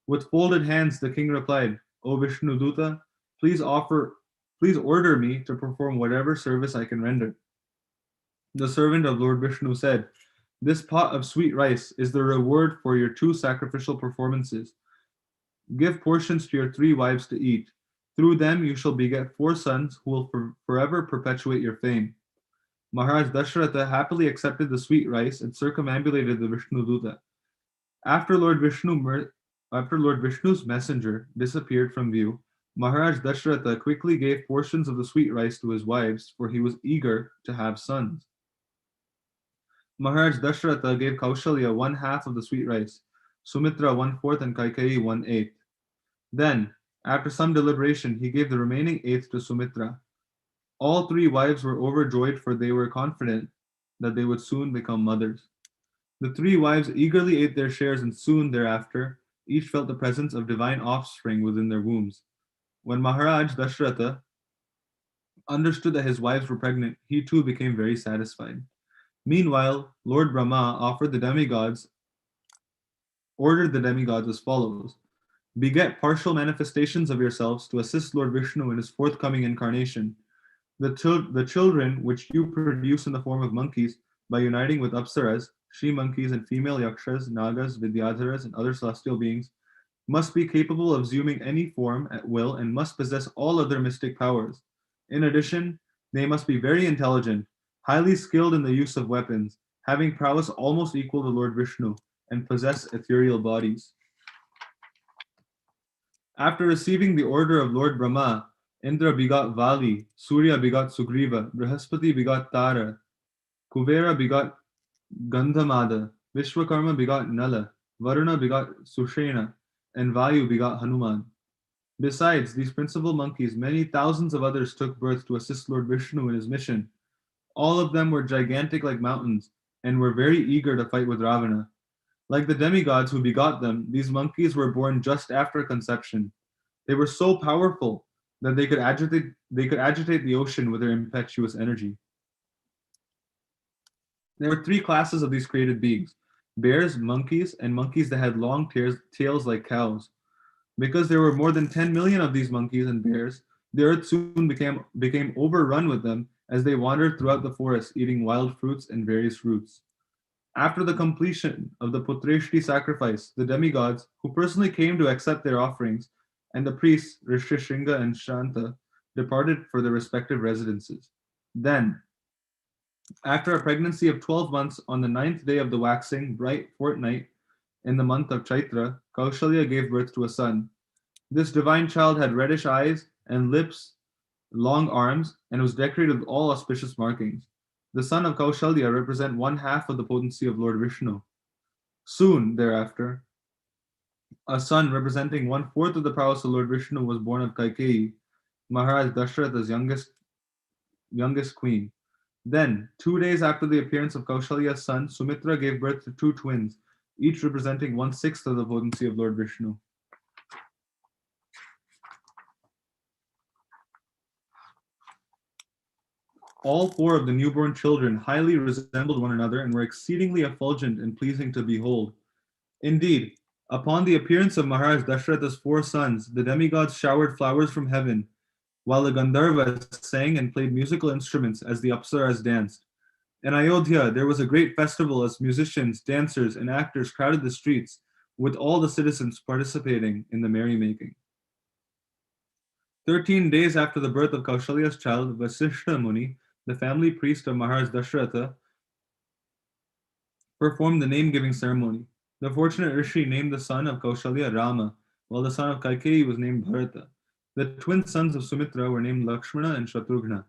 With folded hands, the king replied, "O Vishnu Duta, please order me to perform whatever service I can render." The servant of Lord Vishnu said, "This pot of sweet rice is the reward for your two sacrificial performances. Give portions to your three wives to eat. Through them you shall beget four sons who will forever perpetuate your fame." Maharaj Dashratha happily accepted the sweet rice and circumambulated the Vishnu Duta. After Lord Vishnu's messenger disappeared from view, Maharaj Dashratha quickly gave portions of the sweet rice to his wives, for he was eager to have sons. Maharaj Dashratha gave Kaushalya 1/2 of the sweet rice, Sumitra 1/4, and Kaikeyi 1/8. Then, after some deliberation, he gave the remaining eighth to Sumitra. All three wives were overjoyed, for they were confident that they would soon become mothers. The three wives eagerly ate their shares, and soon thereafter each felt the presence of divine offspring within their wombs. When Maharaj Dashratha understood that his wives were pregnant, he too became very satisfied. Meanwhile, Lord Brahma ordered the demigods as follows: "Beget partial manifestations of yourselves to assist Lord Vishnu in his forthcoming incarnation. The children which you produce in the form of monkeys, by uniting with apsaras, she-monkeys, and female yakshas, nagas, vidyadharas, and other celestial beings, must be capable of assuming any form at will and must possess all other mystic powers. In addition, they must be very intelligent, highly skilled in the use of weapons, having prowess almost equal to Lord Vishnu, and possess ethereal bodies." After receiving the order of Lord Brahma, Indra begot Vali, Surya begot Sugriva, Brihaspati begot Tara, Kuvera begot Gandhamada, Vishwakarma begot Nala, Varuna begot Sushena, and Vayu begot Hanuman. Besides these principal monkeys, many thousands of others took birth to assist Lord Vishnu in his mission. All of them were gigantic like mountains, and were very eager to fight with Ravana. Like the demigods who begot them, these monkeys were born just after conception. They were so powerful that they could agitate the ocean with their impetuous energy. There were three classes of these created beings: bears, monkeys, and monkeys that had long tails like cows. Because there were more than 10 million of these monkeys and bears, the earth soon became overrun with them as they wandered throughout the forest, eating wild fruits and various roots. After the completion of the Putreshti sacrifice, the demigods, who personally came to accept their offerings, and the priests, Rishishringa and Shanta, departed for their respective residences. Then, after a pregnancy of 12 months, on the ninth day of the waxing bright fortnight in the month of Chaitra, Kaushalya gave birth to a son. This divine child had reddish eyes and lips, long arms, and was decorated with all auspicious markings. The son of Kaushalya represent 1/2 of the potency of Lord Vishnu. Soon thereafter, a son representing 1/4 of the prowess of Lord Vishnu was born of Kaikeyi, Maharaj Dashratha's youngest queen. Then, 2 days after the appearance of Kaushalya's son, Sumitra gave birth to two twins, each representing 1/6 of the potency of Lord Vishnu. All four of the newborn children highly resembled one another and were exceedingly effulgent and pleasing to behold. Indeed, upon the appearance of Maharaj Dashratha's four sons, the demigods showered flowers from heaven, while the Gandharvas sang and played musical instruments as the Apsaras danced. In Ayodhya, there was a great festival as musicians, dancers, and actors crowded the streets, with all the citizens participating in the merrymaking. 13 days after the birth of Kaushalya's child, Vasishta Muni, the family priest of Maharaj Dashratha, performed the name-giving ceremony. The fortunate Rishi named the son of Kaushalya Rama, while the son of Kaikeyi was named Bharata. The twin sons of Sumitra were named Lakshmana and Shatrughna.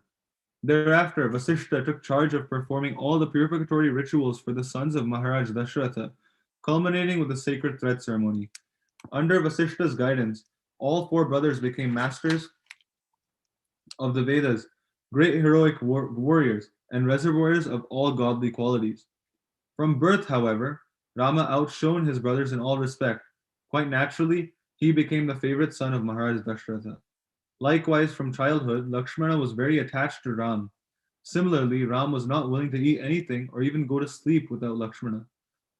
Thereafter, Vasishta took charge of performing all the purificatory rituals for the sons of Maharaj Dashratha, culminating with the sacred thread ceremony. Under Vasishta's guidance, all four brothers became masters of the Vedas, great heroic warriors, and reservoirs of all godly qualities. From birth, however, Rama outshone his brothers in all respect. Quite naturally, he became the favorite son of Maharaj Dashratha. Likewise, from childhood, Lakshmana was very attached to Ram. Similarly, Ram was not willing to eat anything or even go to sleep without Lakshmana.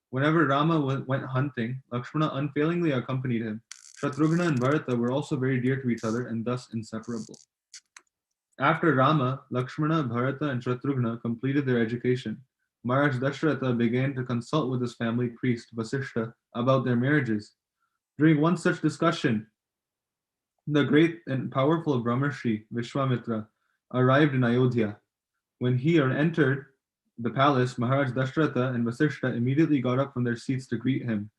Whenever Rama went hunting, Lakshmana unfailingly accompanied him. Shatrughna and Bharata were also very dear to each other and thus inseparable. After Rama, Lakshmana, Bharata, and Shatrughna completed their education. Maharaj Dashratha began to consult with his family priest, Vasishta, about their marriages. During one such discussion, the great and powerful Brahmarshi, Vishwamitra, arrived in Ayodhya. When he entered the palace, Maharaj Dashratha and Vasishta immediately got up from their seats to greet him.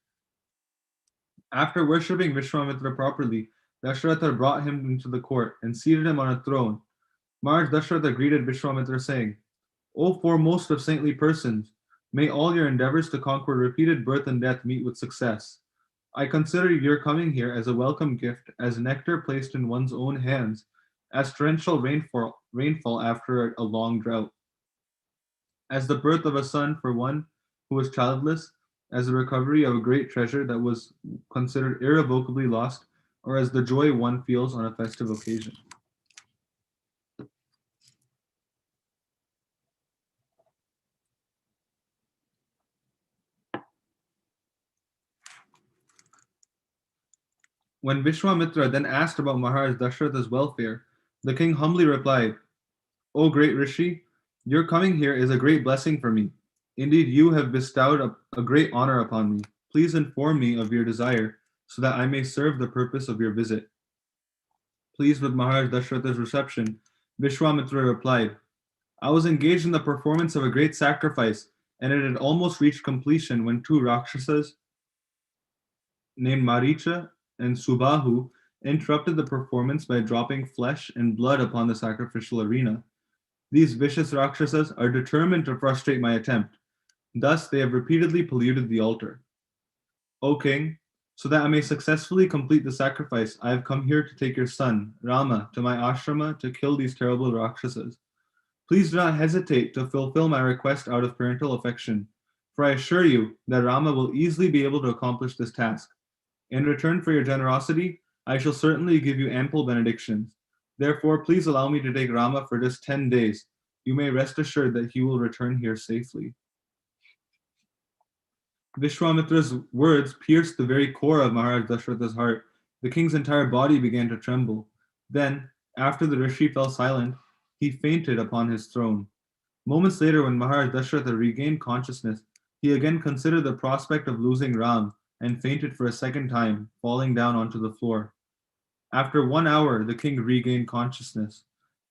After worshipping Vishwamitra properly, Dashratha brought him into the court and seated him on a throne. Maharaj Dashratha greeted Vishwamitra saying, O foremost of saintly persons, may all your endeavors to conquer repeated birth and death meet with success. I consider your coming here as a welcome gift, as nectar placed in one's own hands, as torrential rainfall after a long drought, as the birth of a son for one who was childless, as the recovery of a great treasure that was considered irrevocably lost, or as the joy one feels on a festive occasion. When Vishwamitra then asked about Maharaj Dashratha's welfare, the king humbly replied, O great Rishi, your coming here is a great blessing for me. Indeed, you have bestowed a great honor upon me. Please inform me of your desire, so that I may serve the purpose of your visit. Pleased with Maharaj Dashratha's reception, Vishwamitra replied, I was engaged in the performance of a great sacrifice, and it had almost reached completion when two Rakshasas named Maricha and Subahu interrupted the performance by dropping flesh and blood upon the sacrificial arena. These vicious Rakshasas are determined to frustrate my attempt. Thus, they have repeatedly polluted the altar. O king, so that I may successfully complete the sacrifice, I have come here to take your son, Rama, to my ashrama to kill these terrible Rakshasas. Please do not hesitate to fulfill my request out of parental affection, for I assure you that Rama will easily be able to accomplish this task. In return for your generosity, I shall certainly give you ample benedictions. Therefore, please allow me to take Rama for just 10 days. You may rest assured that he will return here safely. Vishwamitra's words pierced the very core of Maharaj Dashratha's heart. The king's entire body began to tremble. Then, after the rishi fell silent, he fainted upon his throne. Moments later, when Maharaj Dashratha regained consciousness, he again considered the prospect of losing Ram and fainted for a second time, falling down onto the floor. After 1 hour, the king regained consciousness.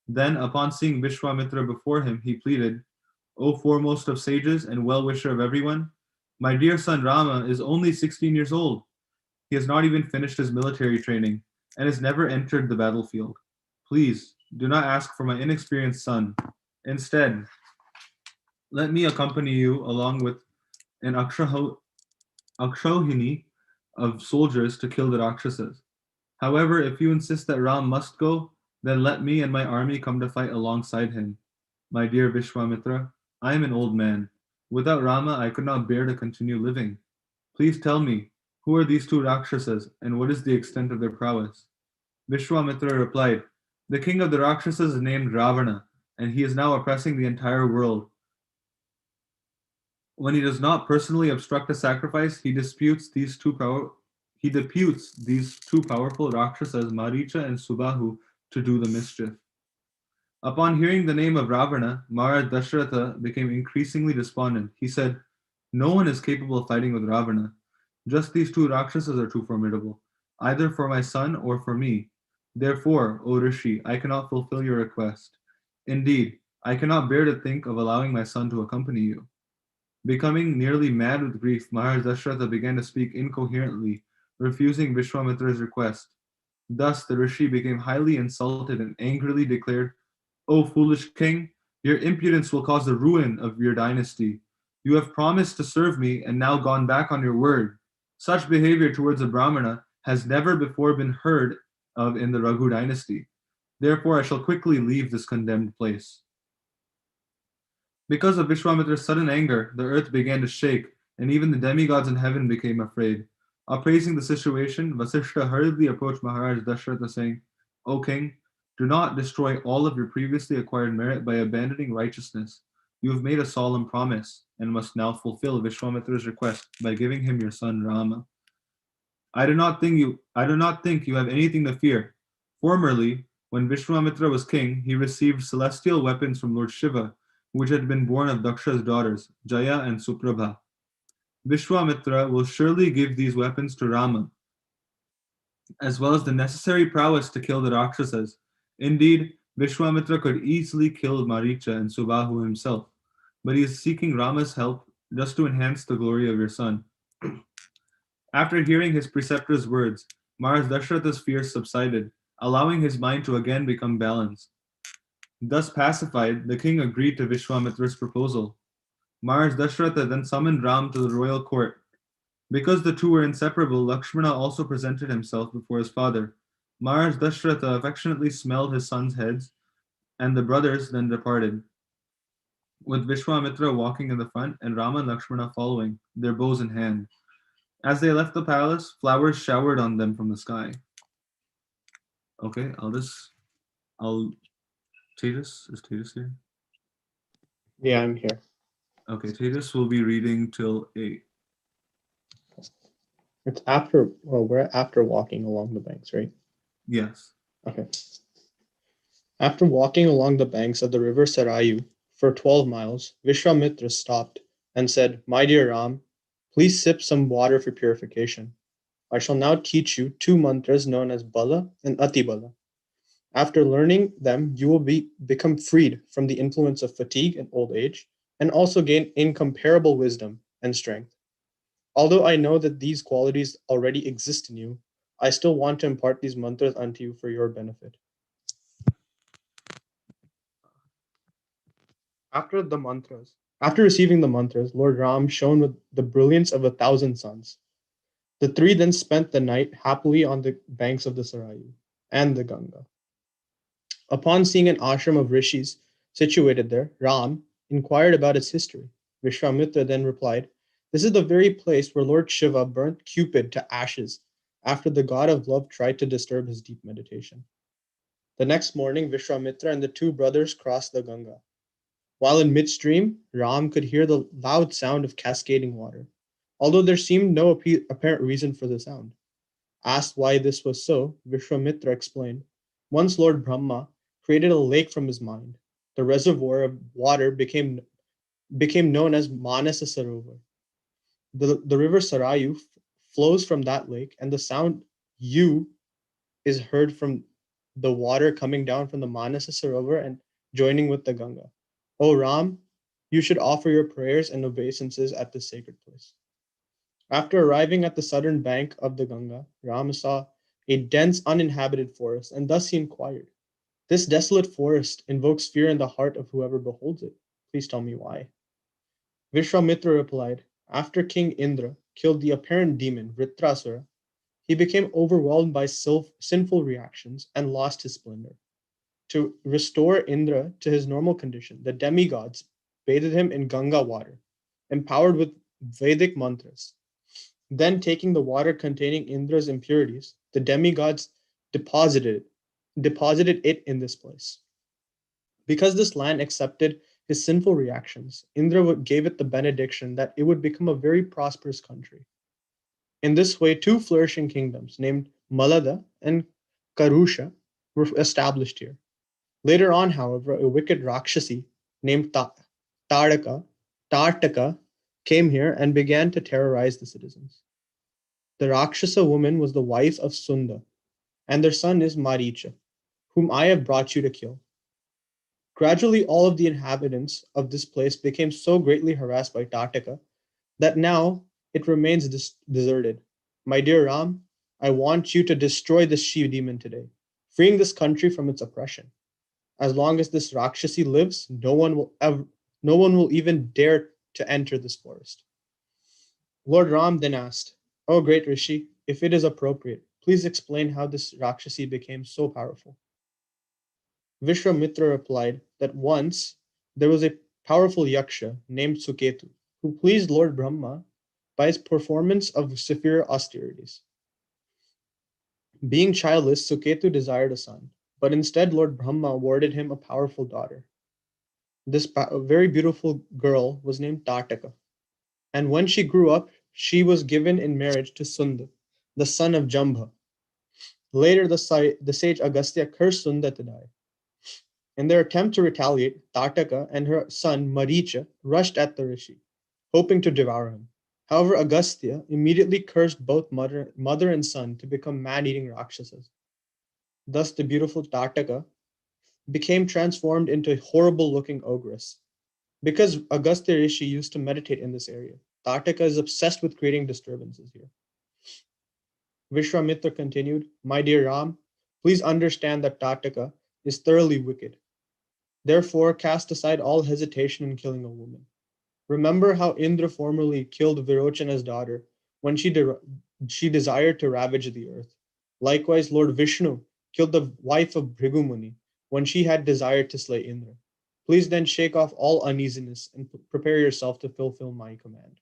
Then, upon seeing Vishwamitra before him, he pleaded, O foremost of sages and well-wisher of everyone, my dear son Rama is only 16 years old. He has not even finished his military training and has never entered the battlefield. Please, do not ask for my inexperienced son. Instead, let me accompany you along with an Akshohini of soldiers to kill the Rakshasas. However, if you insist that Ram must go, then let me and my army come to fight alongside him. My dear Vishwamitra, I am an old man. Without Rama, I could not bear to continue living. Please tell me, who are these two Rakshasas, and what is the extent of their prowess? Vishwamitra replied, The king of the Rakshasas is named Ravana, and he is now oppressing the entire world. When he does not personally obstruct a sacrifice, he deputes these two powerful Rakshasas, Maricha and Subahu, to do the mischief. Upon hearing the name of Ravana, Maharaj Dashratha became increasingly despondent. He said, No one is capable of fighting with Ravana. Just these two Rakshasas are too formidable, either for my son or for me. Therefore, O Rishi, I cannot fulfill your request. Indeed, I cannot bear to think of allowing my son to accompany you. Becoming nearly mad with grief, Maharaj Dasharatha began to speak incoherently, refusing Vishwamitra's request. Thus, the rishi became highly insulted and angrily declared, "O foolish king, your impudence will cause the ruin of your dynasty. You have promised to serve me and now gone back on your word. Such behavior towards a Brahmana has never before been heard of in the Raghu dynasty. Therefore, I shall quickly leave this condemned place." Because of Vishwamitra's sudden anger, the earth began to shake, and even the demigods in heaven became afraid. Appraising the situation, Vasishtha hurriedly approached Maharaj Dasharatha, saying, "O king, do not destroy all of your previously acquired merit by abandoning righteousness. You have made a solemn promise, and must now fulfill Vishwamitra's request by giving him your son Rama. I do not think you have anything to fear. Formerly, when Vishwamitra was king, he received celestial weapons from Lord Shiva, which had been born of Daksha's daughters, Jaya and Suprabha. Vishwamitra will surely give these weapons to Rama, as well as the necessary prowess to kill the Rakshasas. Indeed, Vishwamitra could easily kill Maricha and Subahu himself, but he is seeking Rama's help just to enhance the glory of your son." After hearing his preceptor's words, Maharaj Dasharatha's fears subsided, allowing his mind to again become balanced. Thus pacified, the king agreed to Vishwamitra's proposal. Maharaj Dasharatha then summoned Ram to the royal court. Because the two were inseparable, Lakshmana also presented himself before his father. Maharaj Dasharatha affectionately smelled his sons' heads, and the brothers then departed, with Vishwamitra walking in the front and Rama and Lakshmana following, their bows in hand. As they left the palace, flowers showered on them from the sky. Okay, I'll Tejas, is Tejas here? Yeah, I'm here. Okay, Tejas will be reading till 8. It's after, well, we're after walking along the banks, right? Yes. Okay. After walking along the banks of the river Sarayu for 12 miles, Vishwamitra stopped and said, "My dear Ram, please sip some water for purification. I shall now teach you two mantras known as Bala and Atibala. After learning them, you will become freed from the influence of fatigue and old age, and also gain incomparable wisdom and strength. Although I know that these qualities already exist in you, I still want to impart these mantras unto you for your benefit." After receiving the mantras, Lord Ram shone with the brilliance of 1,000 suns. The three then spent the night happily on the banks of the Sarayu and the Ganga. Upon seeing an ashram of rishis situated there, Ram inquired about its history. Vishwamitra then replied, "This is the very place where Lord Shiva burnt Cupid to ashes after the god of love tried to disturb his deep meditation." The next morning, Vishwamitra and the two brothers crossed the Ganga. While in midstream, Ram could hear the loud sound of cascading water, although there seemed no apparent reason for the sound. Asked why this was so, Vishwamitra explained, "Once Lord Brahma created a lake from his mind. The reservoir of water became known as Manasa Sarovar. The river Sarayu flows from that lake, and the sound U is heard from the water coming down from the Manasa Sarovar and joining with the Ganga. O Ram, you should offer your prayers and obeisances at this sacred place." After arriving at the southern bank of the Ganga, Ram saw a dense, uninhabited forest, and thus he inquired, "This desolate forest invokes fear in the heart of whoever beholds it. Please tell me why." Vishwamitra replied, "After King Indra killed the apparent demon Vritrasura, he became overwhelmed by sinful reactions and lost his splendor. To restore Indra to his normal condition, the demigods bathed him in Ganga water, empowered with Vedic mantras. Then, taking the water containing Indra's impurities, the demigods deposited it in this place. Because this land accepted his sinful reactions, Indra gave it the benediction that it would become a very prosperous country. In this way, two flourishing kingdoms named Malada and Karusha were established here. Later on, however, a wicked Rakshasi named Tartaka came here and began to terrorize the citizens. The Rakshasa woman was the wife of Sunda, and their son is Maricha, whom I have brought you to kill. Gradually, all of the inhabitants of this place became so greatly harassed by Tataka that now it remains deserted. My dear Ram, I want you to destroy this she demon today, freeing this country from its oppression. As long as this Rakshasi lives, no one will even dare to enter this forest. Lord Ram then asked, O great Rishi, if it is appropriate, please explain how this Rakshasi became so powerful. Vishwamitra replied that once there was a powerful Yaksha named Suketu who pleased Lord Brahma by his performance of severe austerities. Being childless, Suketu desired a son, but instead Lord Brahma awarded him a powerful daughter. This very beautiful girl was named Tataka, and when she grew up, she was given in marriage to Sunda, the son of Jambha. Later, the sage Agastya cursed Sunda to die. In their attempt to retaliate, Tataka and her son Maricha rushed at the rishi, hoping to devour him. However, Agastya immediately cursed both mother and son to become man-eating Rakshasas. Thus, the beautiful Tataka became transformed into a horrible-looking ogress. Because Agastya Rishi used to meditate in this area, Tataka is obsessed with creating disturbances here. Vishwamitra continued, My dear Ram, please understand that Tataka is thoroughly wicked. Therefore, cast aside all hesitation in killing a woman. Remember how Indra formerly killed Virochana's daughter when she desired to ravage the earth. Likewise, Lord Vishnu killed the wife of Bhrigumuni when she had desired to slay Indra. Please then shake off all uneasiness and prepare yourself to fulfill my command.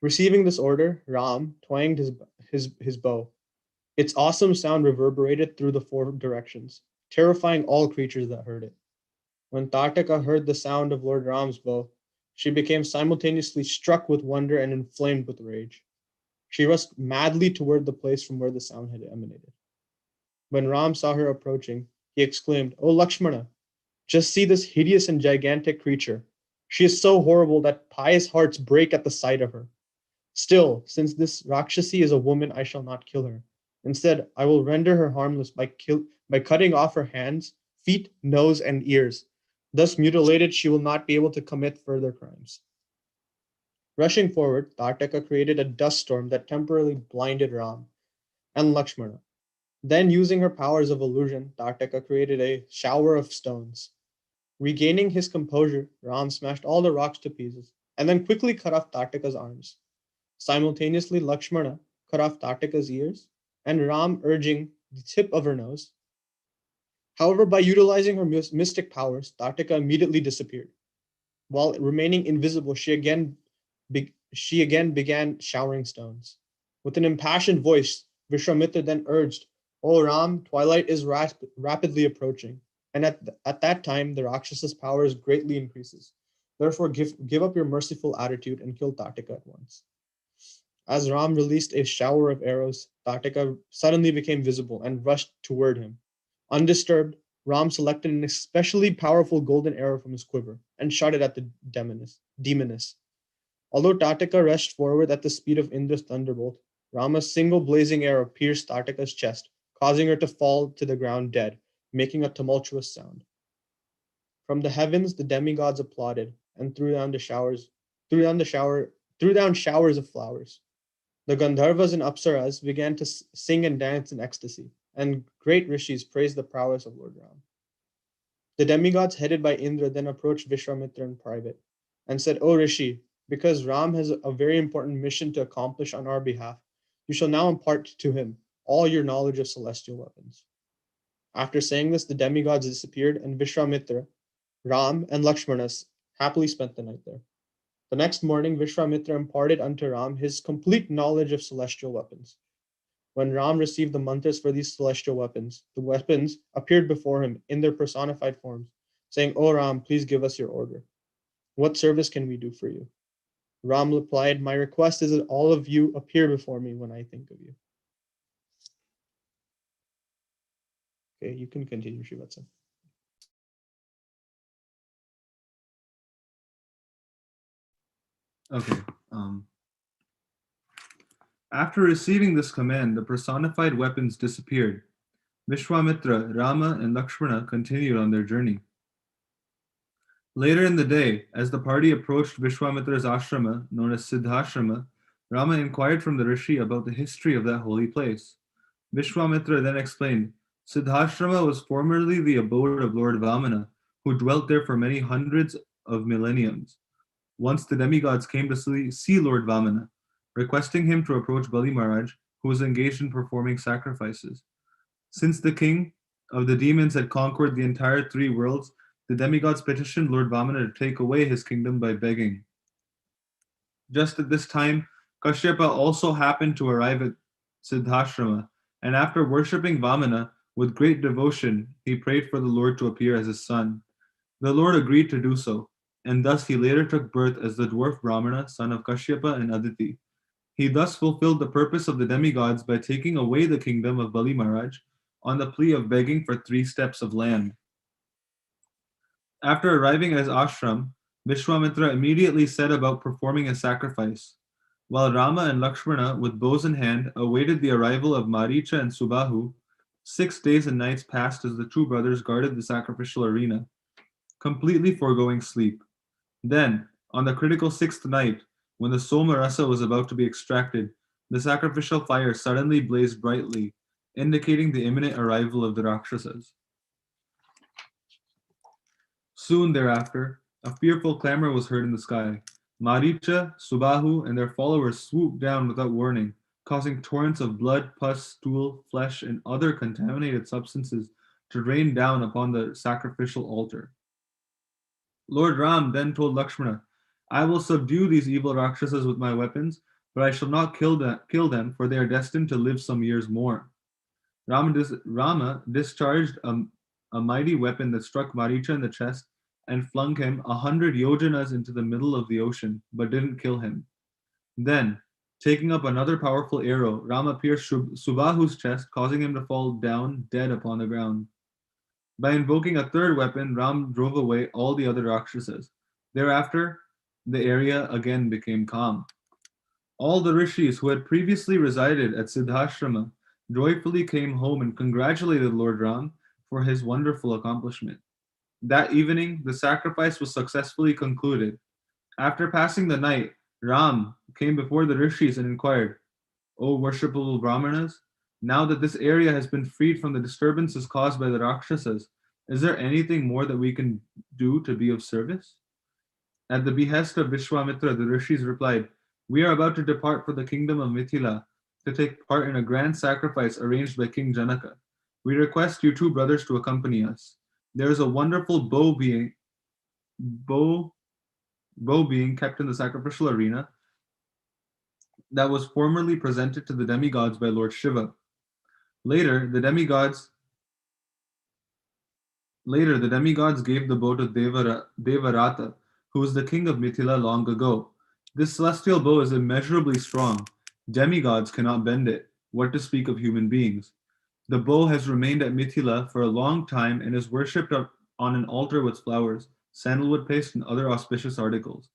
Receiving this order, Ram twanged his bow. Its awesome sound reverberated through the four directions, terrifying all creatures that heard it. When Tataka heard the sound of Lord Ram's bow, she became simultaneously struck with wonder and inflamed with rage. She rushed madly toward the place from where the sound had emanated. When Ram saw her approaching, he exclaimed, O Lakshmana, just see this hideous and gigantic creature. She is so horrible that pious hearts break at the sight of her. Still, since this Rakshasi is a woman, I shall not kill her. Instead, I will render her harmless by cutting off her hands, feet, nose, and ears. Thus mutilated, she will not be able to commit further crimes. Rushing forward, Tataka created a dust storm that temporarily blinded Ram and Lakshmana. Then, using her powers of illusion, Tataka created a shower of stones. Regaining his composure, Ram smashed all the rocks to pieces and then quickly cut off Tataka's arms. Simultaneously, Lakshmana cut off Tataka's ears and Ram urging the tip of her nose. However, by utilizing her mystic powers, Tataka immediately disappeared. While remaining invisible, she again began showering stones. With an impassioned voice, Vishwamitra then urged, O Ram, twilight is rapidly approaching, and at that time the Rakshas's powers greatly increases. Therefore, give up your merciful attitude and kill Tataka at once. As Ram released a shower of arrows, Tataka suddenly became visible and rushed toward him. Undisturbed, Ram selected an especially powerful golden arrow from his quiver and shot it at the demoness. Although Tataka rushed forward at the speed of Indra's thunderbolt, Rama's single blazing arrow pierced Tataka's chest, causing her to fall to the ground dead, making a tumultuous sound. From the heavens, the demigods applauded and threw down showers of flowers. The Gandharvas and Apsaras began to sing and dance in ecstasy, and great rishis praised the prowess of Lord Ram. The demigods headed by Indra then approached Vishwamitra in private and said, O Rishi, because Ram has a very important mission to accomplish on our behalf, you shall now impart to him all your knowledge of celestial weapons. After saying this, the demigods disappeared, and Vishwamitra, Ram, and Lakshmana happily spent the night there. The next morning, Vishwamitra imparted unto Ram his complete knowledge of celestial weapons. When Ram received the mantras for these celestial weapons, the weapons appeared before him in their personified forms, saying, O Ram, please give us your order. What service can we do for you? Ram replied, My request is that all of you appear before me when I think of you. Okay, you can continue, Srivatsa. Okay. After receiving this command, the personified weapons disappeared. Vishwamitra, Rama, and Lakshmana continued on their journey. Later in the day, as the party approached Vishwamitra's ashrama, known as Siddhashrama, Rama inquired from the rishi about the history of that holy place. Vishwamitra then explained, Siddhashrama was formerly the abode of Lord Vamana, who dwelt there for many hundreds of millenniums. Once the demigods came to see Lord Vamana, requesting him to approach Bali Maharaj, who was engaged in performing sacrifices. Since the king of the demons had conquered the entire three worlds, the demigods petitioned Lord Vamana to take away his kingdom by begging. Just at this time, Kashyapa also happened to arrive at Siddhashrama, and after worshipping Vamana with great devotion, he prayed for the Lord to appear as his son. The Lord agreed to do so, and thus he later took birth as the dwarf Brahmana, son of Kashyapa and Aditi. He thus fulfilled the purpose of the demigods by taking away the kingdom of Bali Maharaj on the plea of begging for 3 steps of land. After arriving at his ashram, Vishwamitra immediately set about performing a sacrifice. While Rama and Lakshmana, with bows in hand, awaited the arrival of Maricha and Subahu, 6 days and nights passed as the two brothers guarded the sacrificial arena, completely foregoing sleep. Then, on the critical 6th night, when the Somarasa was about to be extracted, the sacrificial fire suddenly blazed brightly, indicating the imminent arrival of the Rakshasas. Soon thereafter, a fearful clamor was heard in the sky. Maricha, Subahu, and their followers swooped down without warning, causing torrents of blood, pus, stool, flesh, and other contaminated substances to rain down upon the sacrificial altar. Lord Ram then told Lakshmana, I will subdue these evil Rakshasas with my weapons, but I shall not kill them, for they are destined to live some years more. Rama discharged a mighty weapon that struck Maricha in the chest and flung him 100 yojanas into the middle of the ocean, but didn't kill him. Then, taking up another powerful arrow, Rama pierced Subahu's chest, causing him to fall down dead upon the ground. By invoking a third weapon, Ram drove away all the other Rakshasas. Thereafter, the area again became calm. All the rishis who had previously resided at Siddhashrama joyfully came home and congratulated Lord Ram for his wonderful accomplishment. That evening, the sacrifice was successfully concluded. After passing the night, Ram came before the rishis and inquired, O worshipable Brahmanas, now that this area has been freed from the disturbances caused by the Rakshasas, is there anything more that we can do to be of service? At the behest of Vishwamitra, the rishis replied, We are about to depart for the kingdom of Mithila to take part in a grand sacrifice arranged by King Janaka. We request you two brothers to accompany us. There is a wonderful bow being kept in the sacrificial arena that was formerly presented to the demigods by Lord Shiva. Later, the demigods gave the bow to Devarata, who was the king of Mithila long ago. This celestial bow is immeasurably strong. Demigods cannot bend it, what to speak of human beings. The bow has remained at Mithila for a long time and is worshipped on an altar with flowers, sandalwood paste, and other auspicious articles.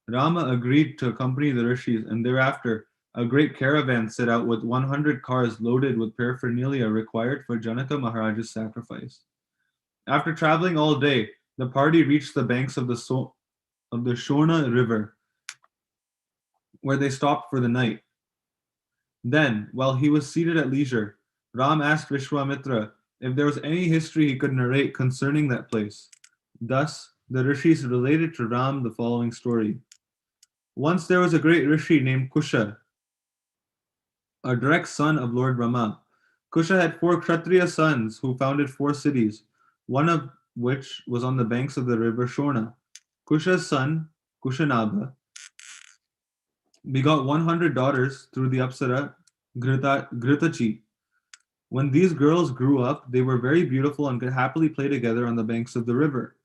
Rama agreed to accompany the rishis, and thereafter a great caravan set out with 100 cars loaded with paraphernalia required for Janaka Maharaj's sacrifice. After traveling all day, the party reached the banks of the Shona River, where they stopped for the night. Then, while he was seated at leisure, Ram asked Vishwamitra if there was any history he could narrate concerning that place. Thus, the rishis related to Ram the following story. Once there was a great rishi named Kusha, a direct son of Lord Rama. Kusha had 4 Kshatriya sons who founded 4 cities, one of which was on the banks of the river Shona. Kusha's son, Kushanabha, begot 100 daughters through the Apsara Gritachi. When these girls grew up, they were very beautiful and could happily play together on the banks of the river.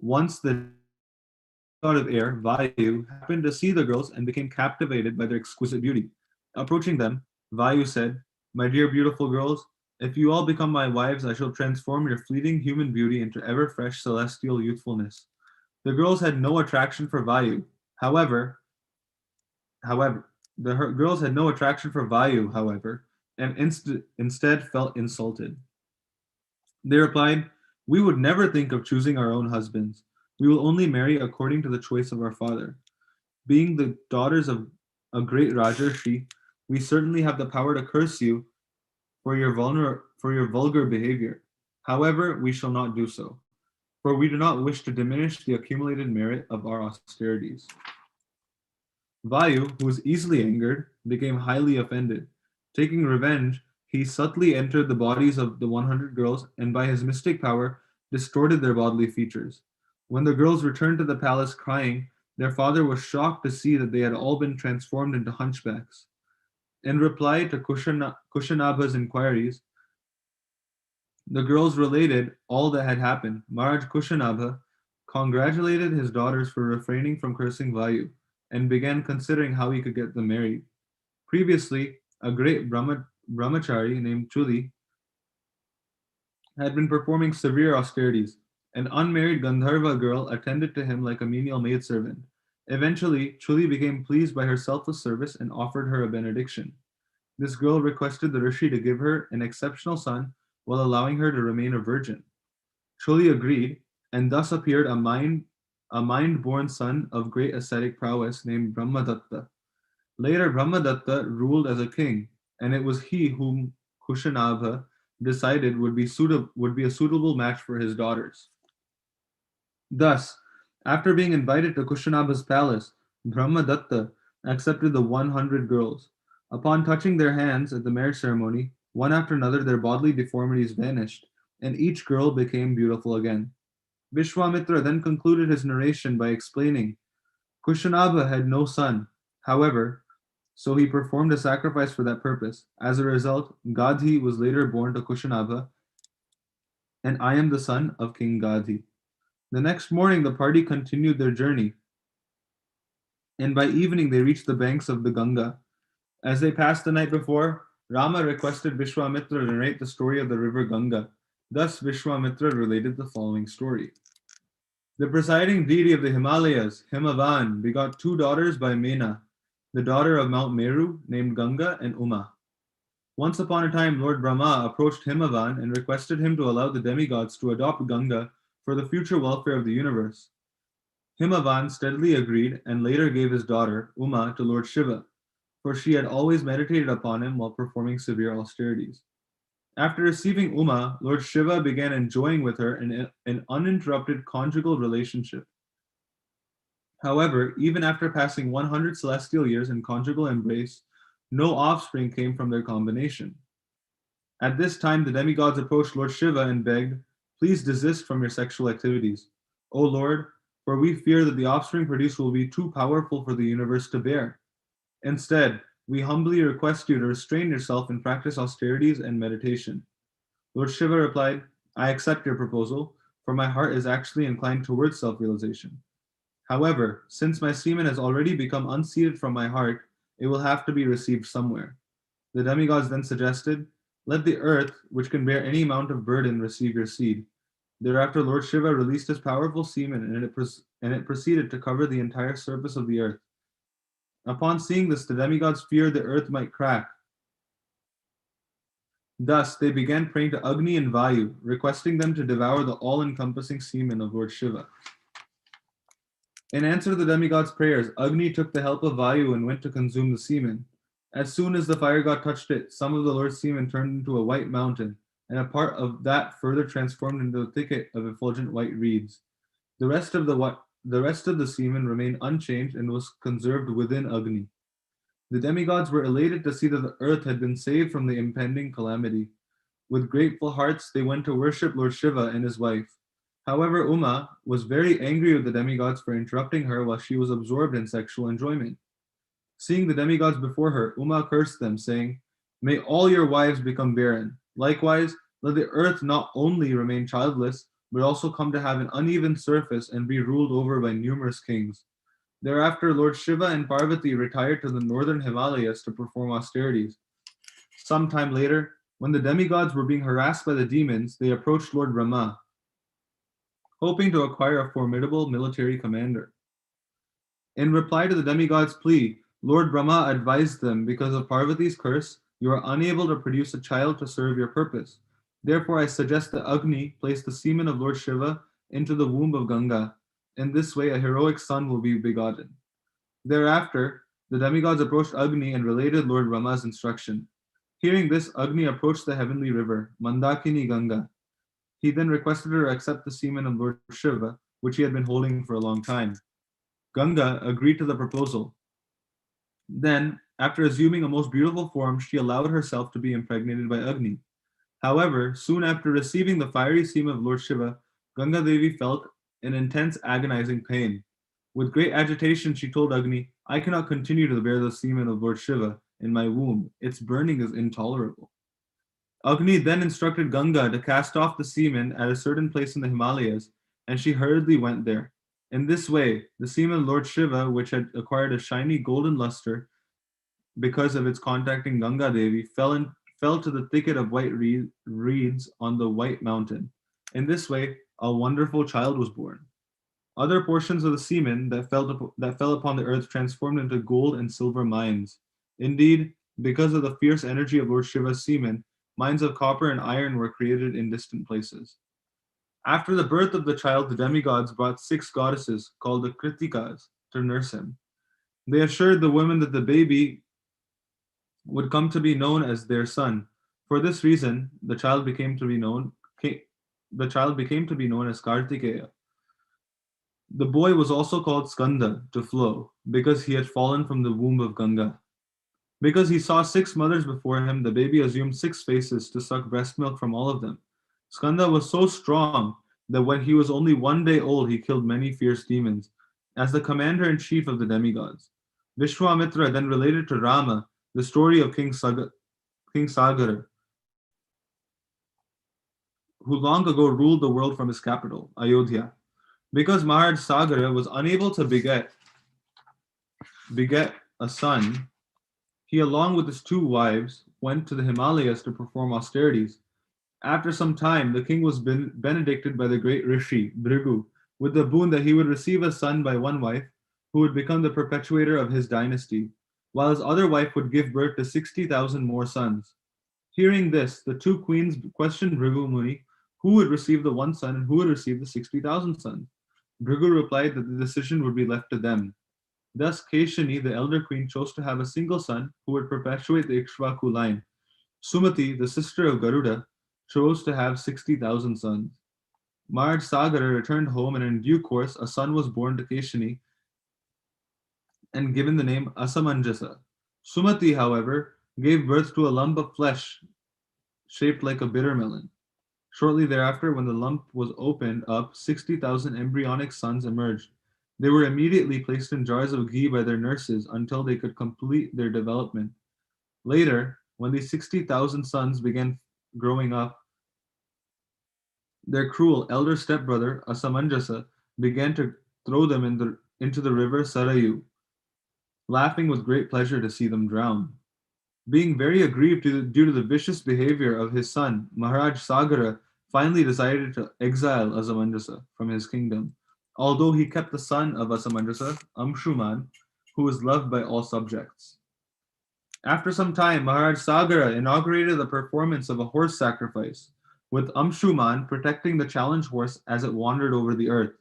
Once the god of air, Vayu, happened to see the girls and became captivated by their exquisite beauty. Approaching them, Vayu said, My dear beautiful girls, if you all become my wives, I shall transform your fleeting human beauty into ever-fresh celestial youthfulness. The girls had no attraction for Vayu. However, girls had no attraction for Vayu, however, and instead felt insulted. They replied, We would never think of choosing our own husbands. We will only marry according to the choice of our father. Being the daughters of a great Rajarshi, we certainly have the power to curse you for your vulgar behavior. However, we shall not do so, for we do not wish to diminish the accumulated merit of our austerities. Vayu, who was easily angered, became highly offended. Taking revenge, he subtly entered the bodies of the 100 girls and by his mystic power distorted their bodily features. When the girls returned to the palace crying, their father was shocked to see that they had all been transformed into hunchbacks. In reply to Kushanabha's inquiries, the girls related all that had happened. Maharaj Kushanabha congratulated his daughters for refraining from cursing Vayu and began considering how he could get them married. Previously, a great brahmachari named Chuli had been performing severe austerities. An unmarried Gandharva girl attended to him like a menial maidservant. Eventually, Chuli became pleased by her selfless service and offered her a benediction. This girl requested the Rishi to give her an exceptional son while allowing her to remain a virgin. Chuli agreed, and thus appeared a mind-born son of great ascetic prowess named Brahmadatta. Later, Brahmadatta ruled as a king, and it was he whom Kushanabha decided would be a suitable match for his daughters. Thus, after being invited to Kushanabha's palace, Brahmadatta accepted the 100 girls. Upon touching their hands at the marriage ceremony, one after another their bodily deformities vanished, and each girl became beautiful again. Vishwamitra then concluded his narration by explaining Kushanabha had no son. However, so he performed a sacrifice for that purpose. As a result, Gadhi was later born to Kushanabha, and I am the son of King Gadhi. The next morning, the party continued their journey, and by evening they reached the banks of the Ganga. As they passed the night before, Rama requested Vishwamitra to narrate the story of the river Ganga. Thus, Vishwamitra related the following story. The presiding deity of the Himalayas, Himavan, begot two daughters by Mena, the daughter of Mount Meru, named Ganga and Uma. Once upon a time, Lord Brahma approached Himavan and requested him to allow the demigods to adopt Ganga for the future welfare of the universe. Himavan steadily agreed and later gave his daughter, Uma, to Lord Shiva, for she had always meditated upon him while performing severe austerities. After receiving Uma, Lord Shiva began enjoying with her an uninterrupted conjugal relationship. However, even after passing 100 celestial years in conjugal embrace, no offspring came from their combination. At this time, the demigods approached Lord Shiva and begged, "Please desist from your sexual activities, O Lord, for we fear that the offspring produced will be too powerful for the universe to bear. Instead, we humbly request you to restrain yourself and practice austerities and meditation." Lord Shiva replied, "I accept your proposal, for my heart is actually inclined towards self-realization. However, since my semen has already become unseated from my heart, it will have to be received somewhere." The demigods then suggested, "Let the earth, which can bear any amount of burden, receive your seed." Thereafter, Lord Shiva released his powerful semen, and it proceeded to cover the entire surface of the earth. Upon seeing this, the demigods feared the earth might crack. Thus, they began praying to Agni and Vayu, requesting them to devour the all-encompassing semen of Lord Shiva. In answer to the demigods' prayers, Agni took the help of Vayu and went to consume the semen. As soon as the fire god touched it, some of the Lord's semen turned into a white mountain, and a part of that further transformed into a thicket of effulgent white reeds. The rest of the semen remained unchanged and was conserved within Agni. The demigods were elated to see that the earth had been saved from the impending calamity. With grateful hearts, they went to worship Lord Shiva and his wife. However, Uma was very angry with the demigods for interrupting her while she was absorbed in sexual enjoyment. Seeing the demigods before her, Uma cursed them, saying, "May all your wives become barren. Likewise, let the earth not only remain childless, but also come to have an uneven surface and be ruled over by numerous kings." Thereafter, Lord Shiva and Parvati retired to the northern Himalayas to perform austerities. Some time later, when the demigods were being harassed by the demons, they approached Lord Brahma, hoping to acquire a formidable military commander. In reply to the demigods' plea, Lord Brahma advised them, "Because of Parvati's curse, you are unable to produce a child to serve your purpose. Therefore, I suggest that Agni place the semen of Lord Shiva into the womb of Ganga. In this way, a heroic son will be begotten. Thereafter, the demigods approached Agni and related Lord Brahma's instruction. Hearing this, Agni approached the heavenly river, Mandakini Ganga. He then requested her to accept the semen of Lord Shiva, which he had been holding for a long time. Ganga agreed to the proposal. Then, after assuming a most beautiful form, she allowed herself to be impregnated by Agni. However, soon after receiving the fiery semen of Lord Shiva, Ganga Devi felt an intense agonizing pain. With great agitation, she told Agni, I cannot continue to bear the semen of Lord Shiva in my womb. Its burning is intolerable. Agni then instructed Ganga to cast off the semen at a certain place in the Himalayas, and she hurriedly went there. In this way, the semen of Lord Shiva, which had acquired a shiny golden luster because of its contacting Ganga Devi, fell to the thicket of white reeds on the White Mountain. In this way, a wonderful child was born. Other portions of the semen that fell upon the earth transformed into gold and silver mines. Indeed, because of the fierce energy of Lord Shiva's semen, mines of copper and iron were created in distant places. After the birth of the child, the demigods brought 6 goddesses, called the Kritikas, to nurse him. They assured the women that the baby would come to be known as their son. For this reason, the child became to be known as Kartikeya. The boy was also called Skanda, to flow, because he had fallen from the womb of Ganga. Because he saw 6 mothers before him, the baby assumed 6 faces to suck breast milk from all of them. Skanda was so strong that when he was only 1 day old, he killed many fierce demons, as the commander-in-chief of the demigods. Vishwamitra then related to Rama the story of King Sagara, who long ago ruled the world from his capital, Ayodhya. Because Maharaj Sagara was unable to beget a son, he, along with his 2 wives, went to the Himalayas to perform austerities. After some time, the king was benedicted by the great Rishi, Bhrigu, with the boon that he would receive a son by one wife, who would become the perpetuator of his dynasty, while his other wife would give birth to 60,000 more sons. Hearing this, the 2 queens questioned Bhrigu Muni who would receive the 1 son and who would receive the 60,000 sons. Bhrigu replied that the decision would be left to them. Thus, Keshani, the elder queen, chose to have a single son who would perpetuate the Ikshvaku line. Sumati, the sister of Garuda, chose to have 60,000 sons. Maharaj Sagara returned home, and in due course, a son was born to Keshani and given the name Asamanjasa. Sumati, however, gave birth to a lump of flesh shaped like a bitter melon. Shortly thereafter, when the lump was opened up, 60,000 embryonic sons emerged. They were immediately placed in jars of ghee by their nurses until they could complete their development. Later, when these 60,000 sons began growing up, their cruel elder stepbrother, Asamanjasa, began to throw them into the river Sarayu, laughing with great pleasure to see them drown. Being very aggrieved due to the vicious behavior of his son, Maharaj Sagara finally decided to exile Asamanjasa from his kingdom, although he kept the son of Asamanjasa, Amshuman, who was loved by all subjects. After some time, Maharaj Sagara inaugurated the performance of a horse sacrifice, with Amshuman protecting the challenge horse as it wandered over the earth.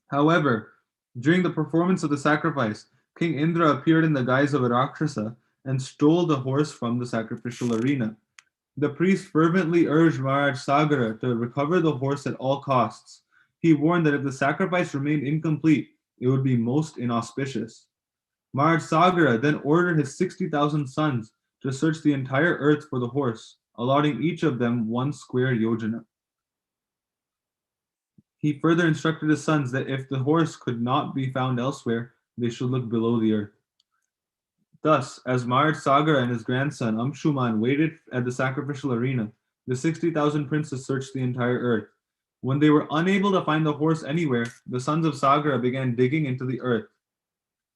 However, during the performance of the sacrifice, King Indra appeared in the guise of a Rakshasa and stole the horse from the sacrificial arena. The priest fervently urged Maharaj Sagara to recover the horse at all costs. He warned that if the sacrifice remained incomplete, it would be most inauspicious. Maharaj Sagara then ordered his 60,000 sons to search the entire earth for the horse, allotting each of them 1 square yojana. He further instructed his sons that if the horse could not be found elsewhere, they should look below the earth. Thus, as Maharaj Sagara and his grandson Amshuman waited at the sacrificial arena, the 60,000 princes searched the entire earth. When they were unable to find the horse anywhere, the sons of Sagara began digging into the earth.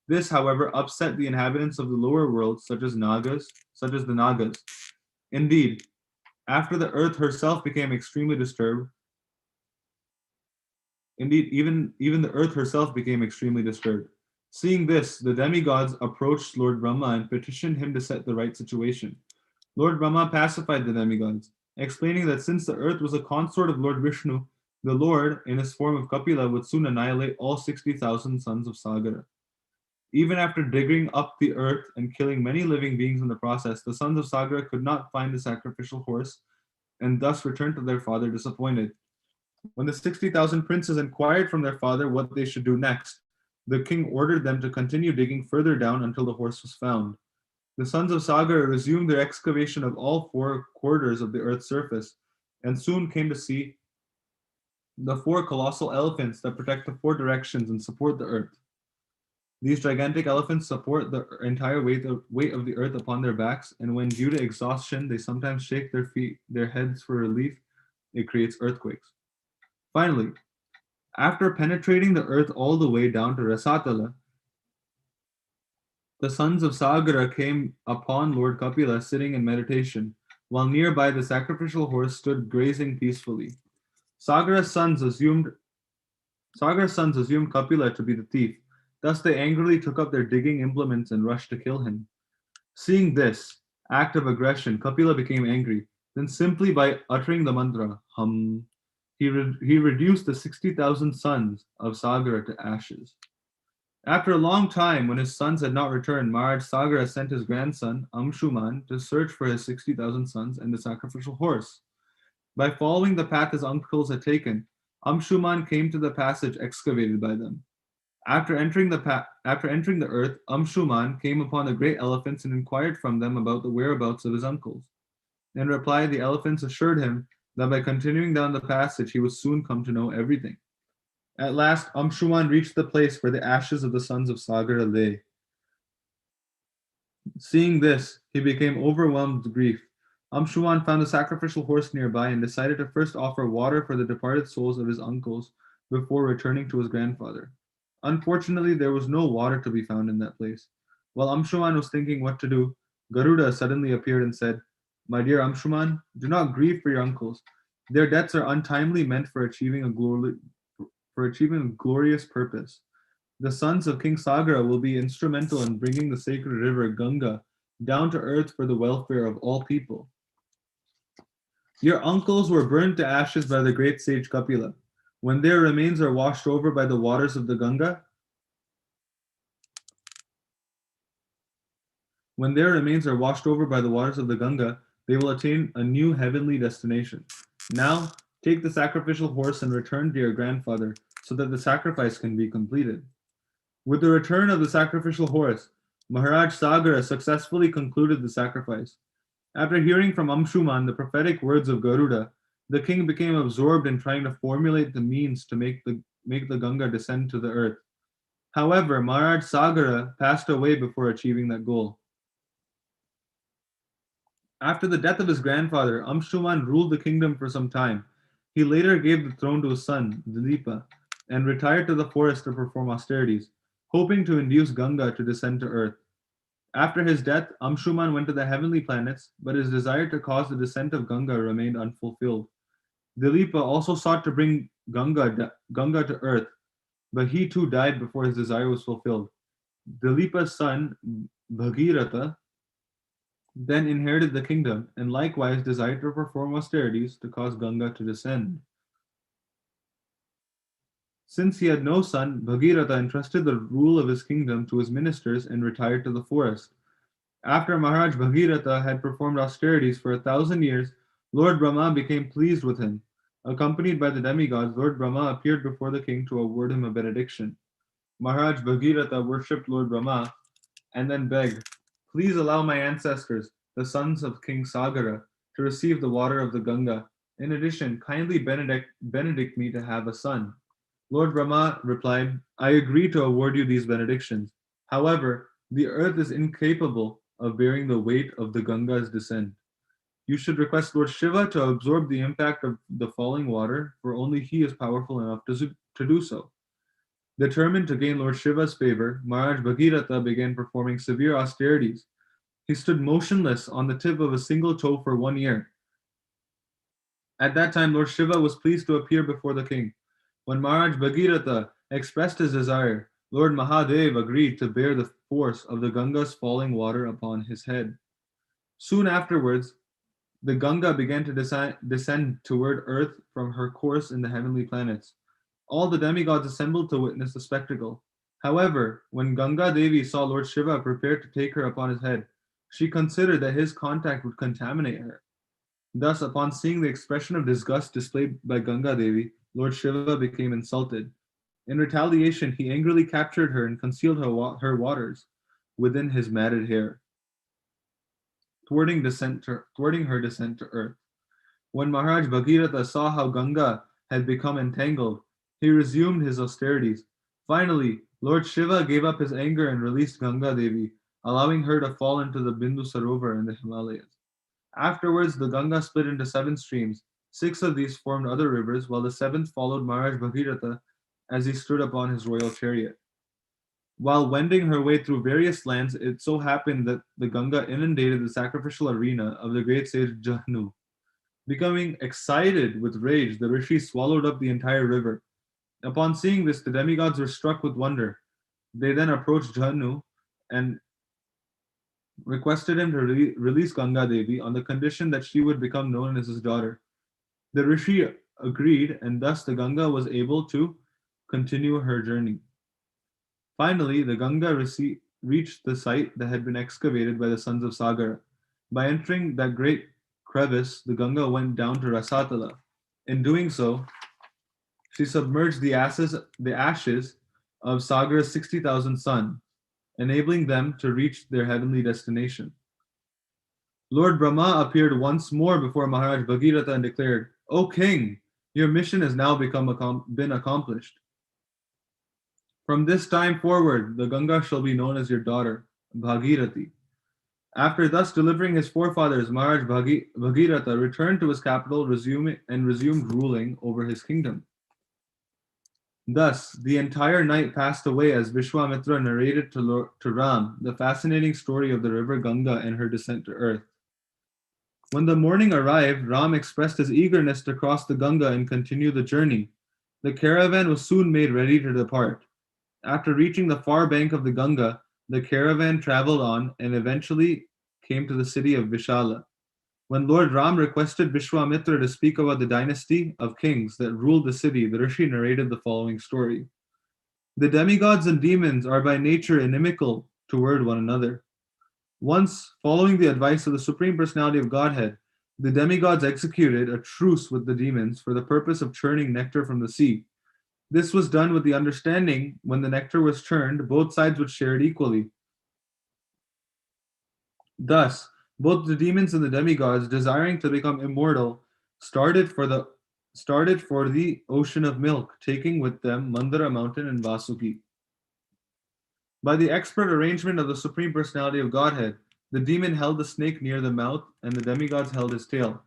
This, however, upset the inhabitants of the lower world, such as the Nagas. Indeed, after the earth herself became extremely disturbed, even the earth herself became extremely disturbed. Seeing this, the demigods approached Lord Brahma and petitioned him to set the right situation. Lord Brahma pacified the demigods, explaining that since the earth was a consort of Lord Vishnu, The Lord, in his form of Kapila, would soon annihilate all 60,000 sons of Sagara. Even after digging up the earth and killing many living beings in the process, the sons of Sagara could not find the sacrificial horse and thus returned to their father disappointed. When the 60,000 princes inquired from their father what they should do next, the king ordered them to continue digging further down until the horse was found. The sons of Sagara resumed their excavation of all four quarters of the earth's surface and soon came to see the four colossal elephants that protect the four directions and support the earth. These gigantic elephants support the entire weight of the earth upon their backs, and when due to exhaustion, they sometimes shake their heads for relief. It creates earthquakes. Finally, after penetrating the earth all the way down to Rasatala, the sons of Sagara came upon Lord Kapila sitting in meditation, while nearby the sacrificial horse stood grazing peacefully. Sagara's sons assumed Kapila to be the thief. Thus they angrily took up their digging implements and rushed to kill him. Seeing this act of aggression, Kapila became angry. Then simply by uttering the mantra, hum, he reduced the 60,000 sons of Sagara to ashes. After a long time, when his sons had not returned, Maharaj Sagara sent his grandson, Amshuman, to search for his 60,000 sons and the sacrificial horse. By following the path his uncles had taken, Amshuman came to the passage excavated by them. After entering the earth, Amshuman came upon the great elephants and inquired from them about the whereabouts of his uncles. In reply, the elephants assured him that by continuing down the passage, he would soon come to know everything. At last, Amshuman reached the place where the ashes of the sons of Sagara lay. Seeing this, he became overwhelmed with grief. Amshuman found a sacrificial horse nearby and decided to first offer water for the departed souls of his uncles before returning to his grandfather. Unfortunately, there was no water to be found in that place. While Amshuman was thinking what to do, Garuda suddenly appeared and said, "My dear Amshuman, do not grieve for your uncles. Their deaths are untimely meant for achieving a glorious purpose. The sons of King Sagara will be instrumental in bringing the sacred river Ganga down to earth for the welfare of all people. Your uncles were burned to ashes by the great sage Kapila. When their remains are washed over by the waters of the Ganga, they will attain a new heavenly destination. Now, take the sacrificial horse and return to your grandfather so that the sacrifice can be completed." With the return of the sacrificial horse, Maharaj Sagara successfully concluded the sacrifice. After hearing from Amshuman the prophetic words of Garuda, the king became absorbed in trying to formulate the means to make the Ganga descend to the earth. However, Maharaj Sagara passed away before achieving that goal. After the death of his grandfather, Amshuman ruled the kingdom for some time. He later gave the throne to his son, Dilipa, and retired to the forest to perform austerities, hoping to induce Ganga to descend to earth. After his death, Amshuman went to the heavenly planets, but his desire to cause the descent of Ganga remained unfulfilled. Dilipa also sought to bring Ganga to earth, but he too died before his desire was fulfilled. Dilipa's son, Bhagiratha, then inherited the kingdom and likewise desired to perform austerities to cause Ganga to descend. Since he had no son, Bhagiratha entrusted the rule of his kingdom to his ministers and retired to the forest. After Maharaj Bhagiratha had performed austerities for 1,000 years, Lord Brahma became pleased with him. Accompanied by the demigods, Lord Brahma appeared before the king to award him a benediction. Maharaj Bhagiratha worshipped Lord Brahma and then begged, "Please allow my ancestors, the sons of King Sagara, to receive the water of the Ganga. In addition, kindly benedict me to have a son." Lord Brahma replied, "I agree to award you these benedictions. However, the earth is incapable of bearing the weight of the Ganga's descent. You should request Lord Shiva to absorb the impact of the falling water, for only he is powerful enough to do so." Determined to gain Lord Shiva's favor, Maharaj Bhagiratha began performing severe austerities. He stood motionless on the tip of a single toe for 1 year. At that time, Lord Shiva was pleased to appear before the king. When Maharaj Bhagiratha expressed his desire, Lord Mahadev agreed to bear the force of the Ganga's falling water upon his head. Soon afterwards, the Ganga began to descend toward earth from her course in the heavenly planets. All the demigods assembled to witness the spectacle. However, when Ganga Devi saw Lord Shiva prepare to take her upon his head, she considered that his contact would contaminate her. Thus, upon seeing the expression of disgust displayed by Ganga Devi, Lord Shiva became insulted. In retaliation, he angrily captured her and concealed her waters within his matted hair, thwarting her descent to earth. When Maharaj Bhagirath saw how Ganga had become entangled, he resumed his austerities. Finally, Lord Shiva gave up his anger and released Ganga Devi, allowing her to fall into the Bindu Sarovar in the Himalayas. Afterwards, the Ganga split into 7 streams. 6 of these formed other rivers, while the 7th followed Maharaj Bhagiratha as he stood upon his royal chariot. While wending her way through various lands, it so happened that the Ganga inundated the sacrificial arena of the great sage Jahnu. Becoming excited with rage, the rishi swallowed up the entire river. Upon seeing this, the demigods were struck with wonder. They then approached Jahnu and requested him to release Ganga Devi on the condition that she would become known as his daughter. The rishi agreed, and thus the Ganga was able to continue her journey. Finally, the Ganga reached the site that had been excavated by the sons of Sagara. By entering that great crevice, the Ganga went down to Rasatala. In doing so, she submerged the ashes of Sagara's 60,000 sons, enabling them to reach their heavenly destination. Lord Brahma appeared once more before Maharaj Bhagiratha and declared, "O king, your mission has now been accomplished. From this time forward, the Ganga shall be known as your daughter, Bhagirathi." After thus delivering his forefathers, Maharaj Bhagiratha returned to his capital, resumed ruling over his kingdom. Thus, the entire night passed away as Vishwamitra narrated to Ram the fascinating story of the river Ganga and her descent to earth. When the morning arrived, Ram expressed his eagerness to cross the Ganga and continue the journey. The caravan was soon made ready to depart. After reaching the far bank of the Ganga, the caravan traveled on and eventually came to the city of Vishala. When Lord Ram requested Vishwamitra to speak about the dynasty of kings that ruled the city, the rishi narrated the following story. The demigods and demons are by nature inimical toward one another. Once, following the advice of the Supreme Personality of Godhead, the demigods executed a truce with the demons for the purpose of churning nectar from the sea. This was done with the understanding when the nectar was churned, both sides would share it equally. Thus, both the demons and the demigods, desiring to become immortal, started for the ocean of milk, taking with them Mandara mountain and Vasuki. By the expert arrangement of the Supreme Personality of Godhead, the demon held the snake near the mouth, and the demigods held his tail.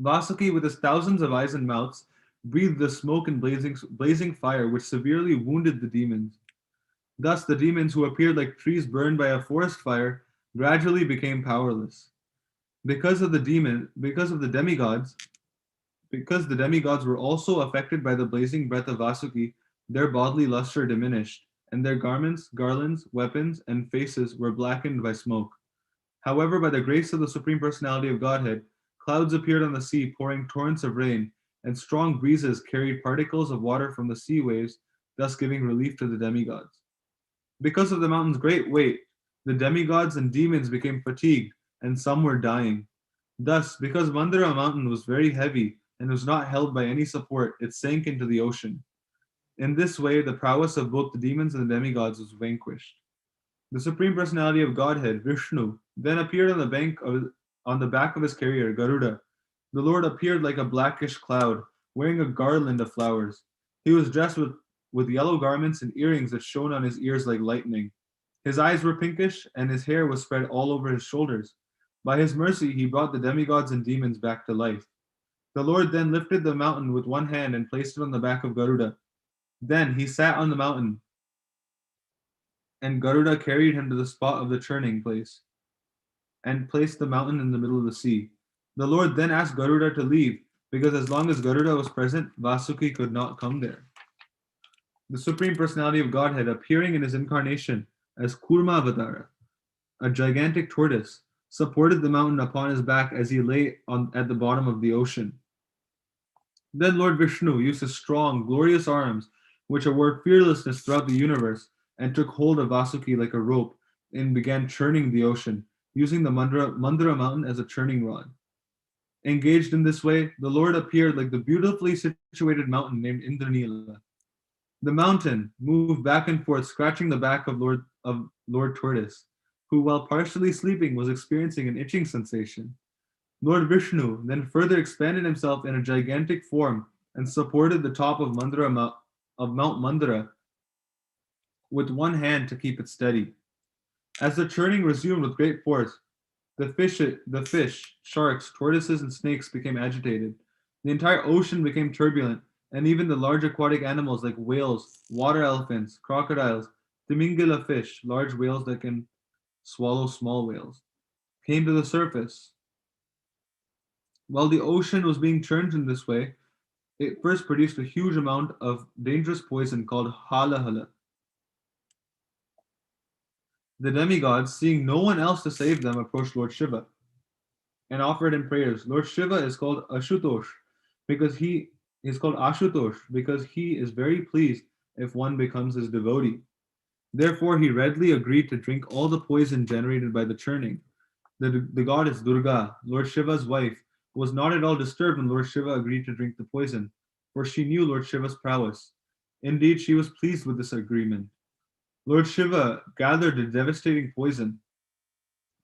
Vasuki, with his thousands of eyes and mouths, breathed the smoke and blazing fire, which severely wounded the demons. Thus, the demons, who appeared like trees burned by a forest fire, gradually became powerless. Because the demigods were also affected by the blazing breath of Vasuki, their bodily luster diminished, and their garments, garlands, weapons, and faces were blackened by smoke. However, by the grace of the Supreme Personality of Godhead, clouds appeared on the sea, pouring torrents of rain, and strong breezes carried particles of water from the sea waves, thus giving relief to the demigods. Because of the mountain's great weight, the demigods and demons became fatigued, and some were dying. Thus, because Mandara mountain was very heavy and was not held by any support, it sank into the ocean. In this way, the prowess of both the demons and the demigods was vanquished. The Supreme Personality of Godhead, Vishnu, then appeared on the back of his carrier, Garuda. The Lord appeared like a blackish cloud, wearing a garland of flowers. He was dressed with yellow garments and earrings that shone on his ears like lightning. His eyes were pinkish, and his hair was spread all over his shoulders. By his mercy, he brought the demigods and demons back to life. The Lord then lifted the mountain with one hand and placed it on the back of Garuda. Then he sat on the mountain, and Garuda carried him to the spot of the churning place and placed the mountain in the middle of the sea. The Lord then asked Garuda to leave, because as long as Garuda was present, Vasuki could not come there. The Supreme Personality of Godhead, appearing in his incarnation as Kurma Avatara, a gigantic tortoise, supported the mountain upon his back as he lay at the bottom of the ocean. Then Lord Vishnu used his strong, glorious arms, which award fearlessness throughout the universe, and took hold of Vasuki like a rope and began churning the ocean, using the Mandara mountain as a churning rod. Engaged in this way, the Lord appeared like the beautifully situated mountain named Indranila. The mountain moved back and forth, scratching the back of Lord Tortoise, who, while partially sleeping, was experiencing an itching sensation. Lord Vishnu then further expanded himself in a gigantic form and supported the top of Mount Mandara with one hand to keep it steady. As the churning resumed with great force, the fish, sharks, tortoises, and snakes became agitated. The entire ocean became turbulent, and even the large aquatic animals like whales, water elephants, crocodiles, timingila fish, large whales that can swallow small whales, came to the surface. While the ocean was being churned in this way, it first produced a huge amount of dangerous poison called halahala. The demigods, seeing no one else to save them, approached Lord Shiva and offered him prayers. Lord Shiva is called Ashutosh because he is very pleased if one becomes his devotee. Therefore, he readily agreed to drink all the poison generated by the churning. The goddess Durga, Lord Shiva's wife, was not at all disturbed when Lord Shiva agreed to drink the poison, for she knew Lord Shiva's prowess. Indeed, she was pleased with this agreement. Lord Shiva gathered the devastating poison,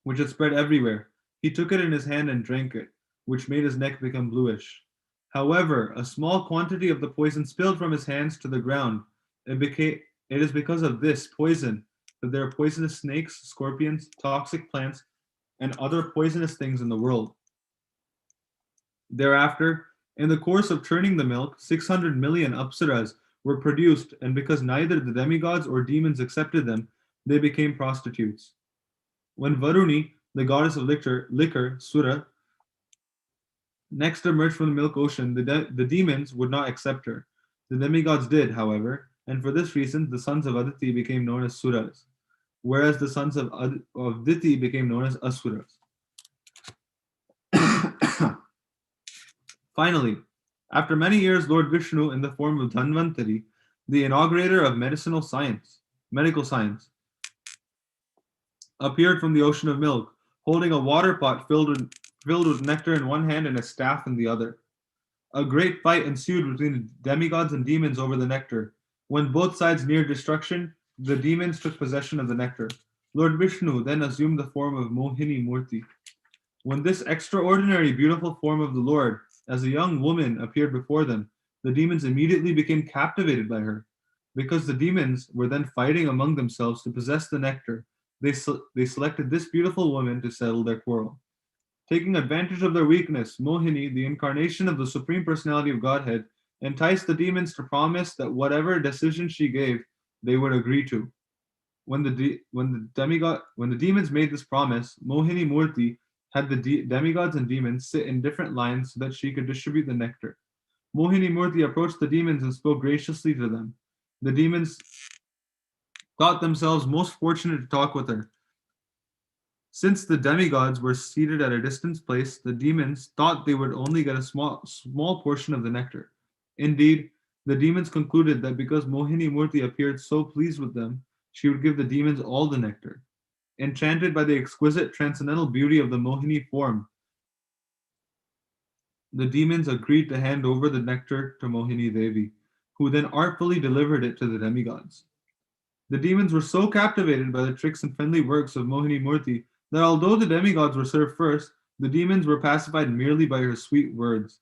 which had spread everywhere. He took it in his hand and drank it, which made his neck become bluish. However, a small quantity of the poison spilled from his hands to the ground. It is because of this poison that there are poisonous snakes, scorpions, toxic plants, and other poisonous things in the world. Thereafter, in the course of churning the milk, 600 million apsaras were produced, and because neither the demigods or demons accepted them, they became prostitutes. When Varuni, the goddess of liquor, Sura, next emerged from the milk ocean, the demons would not accept her. The demigods did, however, and for this reason, the sons of Aditi became known as Suras, whereas the sons of Diti became known as Asuras. Finally, after many years, Lord Vishnu, in the form of Dhanvantari, the inaugurator of medical science, appeared from the ocean of milk, holding a water pot filled with nectar in one hand and a staff in the other. A great fight ensued between the demigods and demons over the nectar. When both sides neared destruction, the demons took possession of the nectar. Lord Vishnu then assumed the form of Mohini Murti. When this extraordinary beautiful form of the Lord, as a young woman, appeared before them, the demons immediately became captivated by her. Because the demons were then fighting among themselves to possess the nectar, they selected this beautiful woman to settle their quarrel. Taking advantage of their weakness, Mohini, the incarnation of the Supreme Personality of Godhead, enticed the demons to promise that whatever decision she gave, they would agree to. When the demons made this promise, Mohini Murti had the demigods and demons sit in different lines so that she could distribute the nectar. Mohini Murti approached the demons and spoke graciously to them. The demons thought themselves most fortunate to talk with her. Since the demigods were seated at a distant place, the demons thought they would only get a small portion of the nectar. Indeed, the demons concluded that because Mohini Murti appeared so pleased with them, she would give the demons all the nectar. Enchanted by the exquisite transcendental beauty of the Mohini form, the demons agreed to hand over the nectar to Mohini Devi, who then artfully delivered it to the demigods. The demons were so captivated by the tricks and friendly works of Mohini Murti that although the demigods were served first, the demons were pacified merely by her sweet words.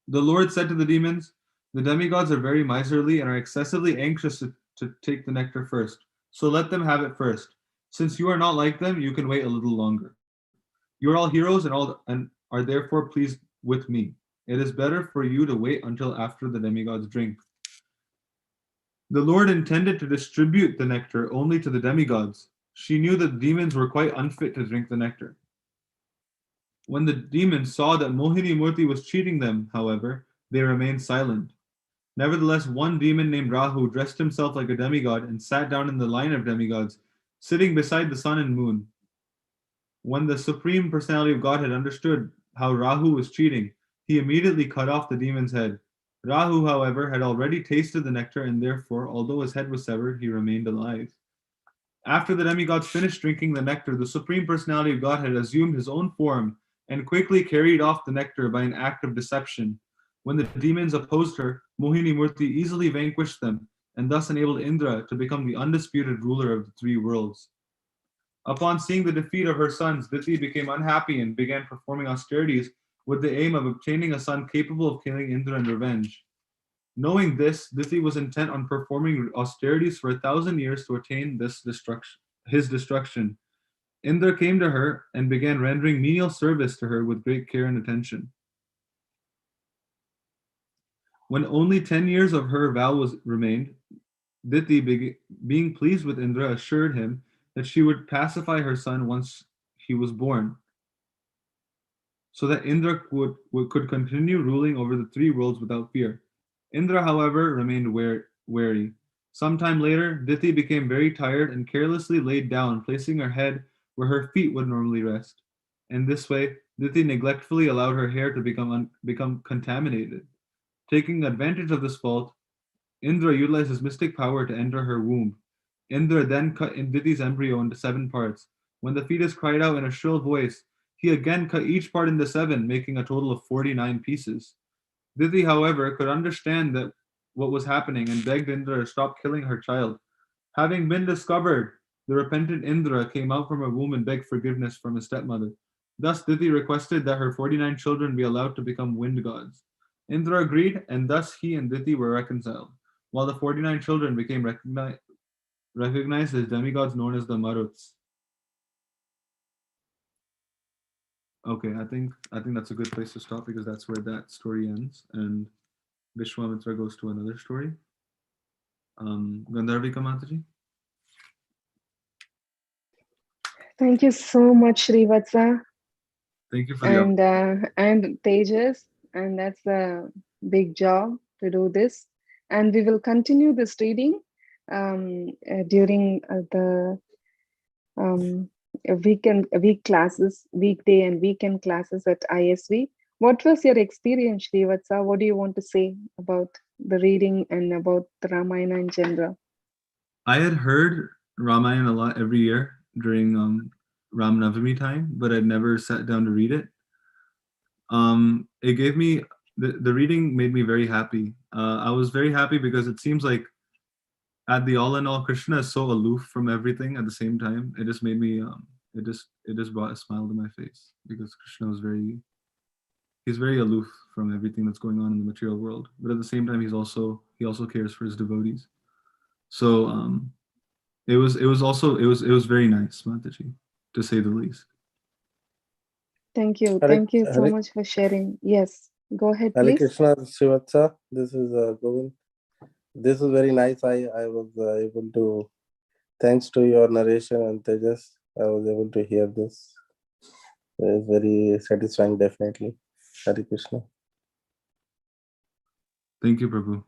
The Lord said to the demons, "The demigods are very miserly and are excessively anxious to take the nectar first, so let them have it first. Since you are not like them, you can wait a little longer. You are all heroes and are therefore pleased with me. It is better for you to wait until after the demigods drink." The Lord intended to distribute the nectar only to the demigods. She knew that the demons were quite unfit to drink the nectar. When the demons saw that Mohini Murti was cheating them, however, they remained silent. Nevertheless, one demon named Rahu dressed himself like a demigod and sat down in the line of demigods, sitting beside the sun and moon. When the Supreme Personality of Godhead understood how Rahu was cheating, he immediately cut off the demon's head. Rahu, however, had already tasted the nectar, and therefore, although his head was severed, he remained alive. After the demigods finished drinking the nectar, the Supreme Personality of Godhead assumed his own form and quickly carried off the nectar by an act of deception. When the demons opposed her, Mohini Murti easily vanquished them and thus enabled Indra to become the undisputed ruler of the three worlds. Upon seeing the defeat of her sons, Diti became unhappy and began performing austerities with the aim of obtaining a son capable of killing Indra in revenge. Knowing this, Diti was intent on performing austerities for 1,000 years to attain his destruction. Indra came to her and began rendering menial service to her with great care and attention. When only 10 years of her vow remained, Diti, being pleased with Indra, assured him that she would pacify her son once he was born, so that Indra could continue ruling over the three worlds without fear. Indra, however, remained wary. Sometime later, Diti became very tired and carelessly laid down, placing her head where her feet would normally rest. In this way, Diti neglectfully allowed her hair to become contaminated. Taking advantage of this fault, Indra utilized his mystic power to enter her womb. Indra then cut Diti's embryo into 7 parts. When the fetus cried out in a shrill voice, he again cut each part into 7, making a total of 49 pieces. Diti, however, could understand that what was happening and begged Indra to stop killing her child. Having been discovered, the repentant Indra came out from her womb and begged forgiveness from his stepmother. Thus, Diti requested that her 49 children be allowed to become wind gods. Indra agreed, and thus he and Diti were reconciled, while the 49 children became recognized as demigods known as the Maruts. Okay, I think that's a good place to stop because that's where that story ends, and Vishwamitra goes to another story. Gandharvika Mataji. Thank you so much, Srivatsa. Thank you for the and Tejas, and that's a big job to do this. And we will continue this reading during the week classes, weekday and weekend classes at ISV. What was your experience, Srivatsa? What do you want to say about the reading and about the Ramayana in general? I had heard Ramayana a lot every year during Ram Navami time, but I'd never sat down to read it. It gave me the reading made me very happy. I was very happy because it seems like at the all in all, Krishna is so aloof from everything at the same time. It just made me it just brought a smile to my face because Krishna was he's very aloof from everything that's going on in the material world, but at the same time he also cares for his devotees. So it was very nice, Mataji, to say the least. Thank you so much for sharing. Yes, go ahead, Hare please. Krishna, Srivatsa. This is Govind. This is very nice. I was able to, thanks to your narration and Tejas, I was able to hear this. It's very satisfying, definitely. Hare Krishna. Thank you, Prabhu.